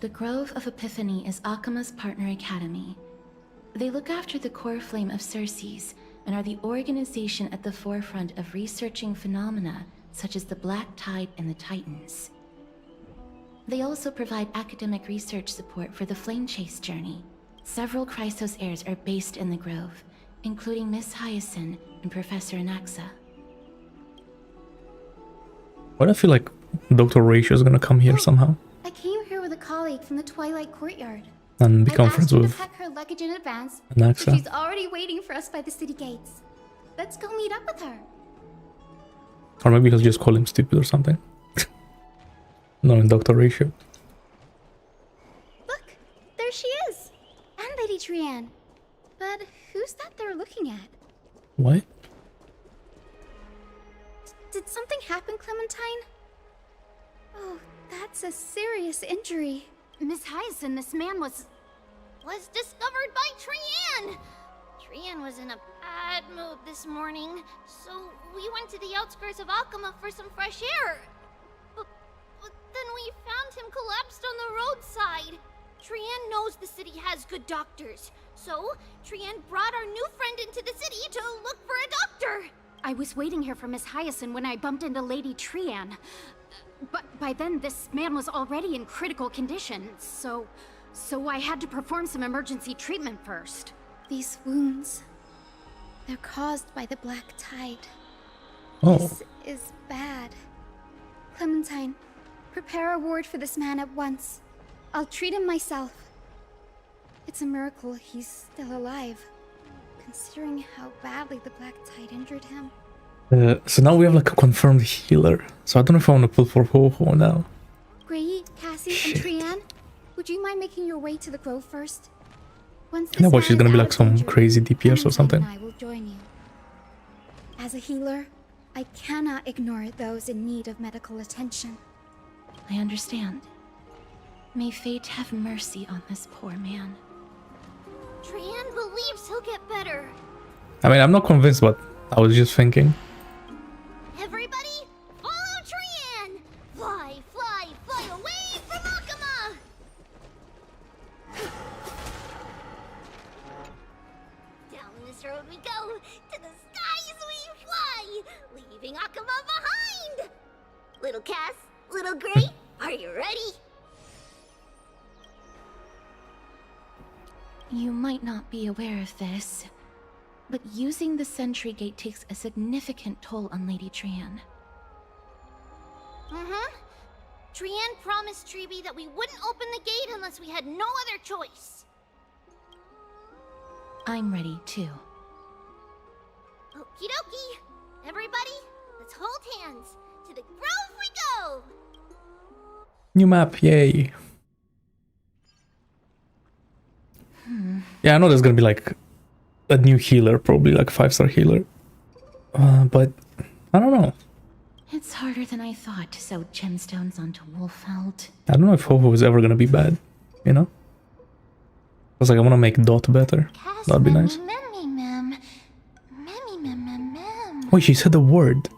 The Grove of Epiphany is Akima's partner academy. They look after the core flame of Circes and are the organization at the forefront of researching phenomena such as the Black Tide and the Titans. They also provide academic research support for the Flame Chase journey. Several Chrysos heirs are based in the Grove, including Miss Hyacinth and Professor Anaxa. Why do I feel like Dr. Ratio is gonna come here somehow? I came here with a colleague from the Twilight Courtyard. And become friends I've asked with her to pack her luggage in advance, Anaxa. so she's already waiting for us by the city gates. Let's go meet up with her. Or maybe he'll just call him stupid or something. Knowing Dr. Ratio. Look, there she is. And Lady Trian. But who's that they're looking at? What? Did something happen, Clementine? Oh, that's a serious injury. Miss Hyacinth, this man was discovered by Trian! Trian was in a bad mood this morning, so we went to the outskirts of Okima for some fresh air. But then we found him collapsed on the roadside. Trian knows the city has good doctors, so Trian brought our new friend into the city to look for a doctor. I was waiting here for Miss Hyacinth when I bumped into Lady Trian. But by then, this man was already in critical condition, so I had to perform some emergency treatment first. These wounds, they're caused by the Black Tide. Oh. This is bad. Clementine, prepare a ward for this man at once. I'll treat him myself. It's a miracle he's still alive, considering how badly the Black Tide injured him. So now we have like a confirmed healer. So I don't know if I want to pull for Ho-Ho now. Gray, Cassie, and Trian, would you mind making your way to the Grove first? Once Yeah, but she's gonna be like some crazy DPS or something. I will join you. As a healer, I cannot ignore those in need of medical attention. I understand. May fate have mercy on this poor man. Trian believes he'll get better. I mean, I'm not convinced, but I was just thinking. Everybody, follow Trian! Fly, fly, fly away from Okima! Down this road we go, to the sky fly, leaving Akuma behind. Little Cass, little Gray, are you ready? You might not be aware of this, but using the sentry gate takes a significant toll on Lady Trian. Trian promised Tribbie that we wouldn't open the gate unless we had no other choice. I'm ready too. Okie dokie. Everybody, let's hold hands. To the grove we go! New map, yay. Yeah, I know there's gonna be like a new healer, probably like 5-star healer. But I don't know. It's harder than I thought to sew gemstones onto Wolfeld. I don't know if Ho-Ho is ever gonna be bad, you know? I was like, I wanna make Dot better. That'd be nice. Oh, she said the word.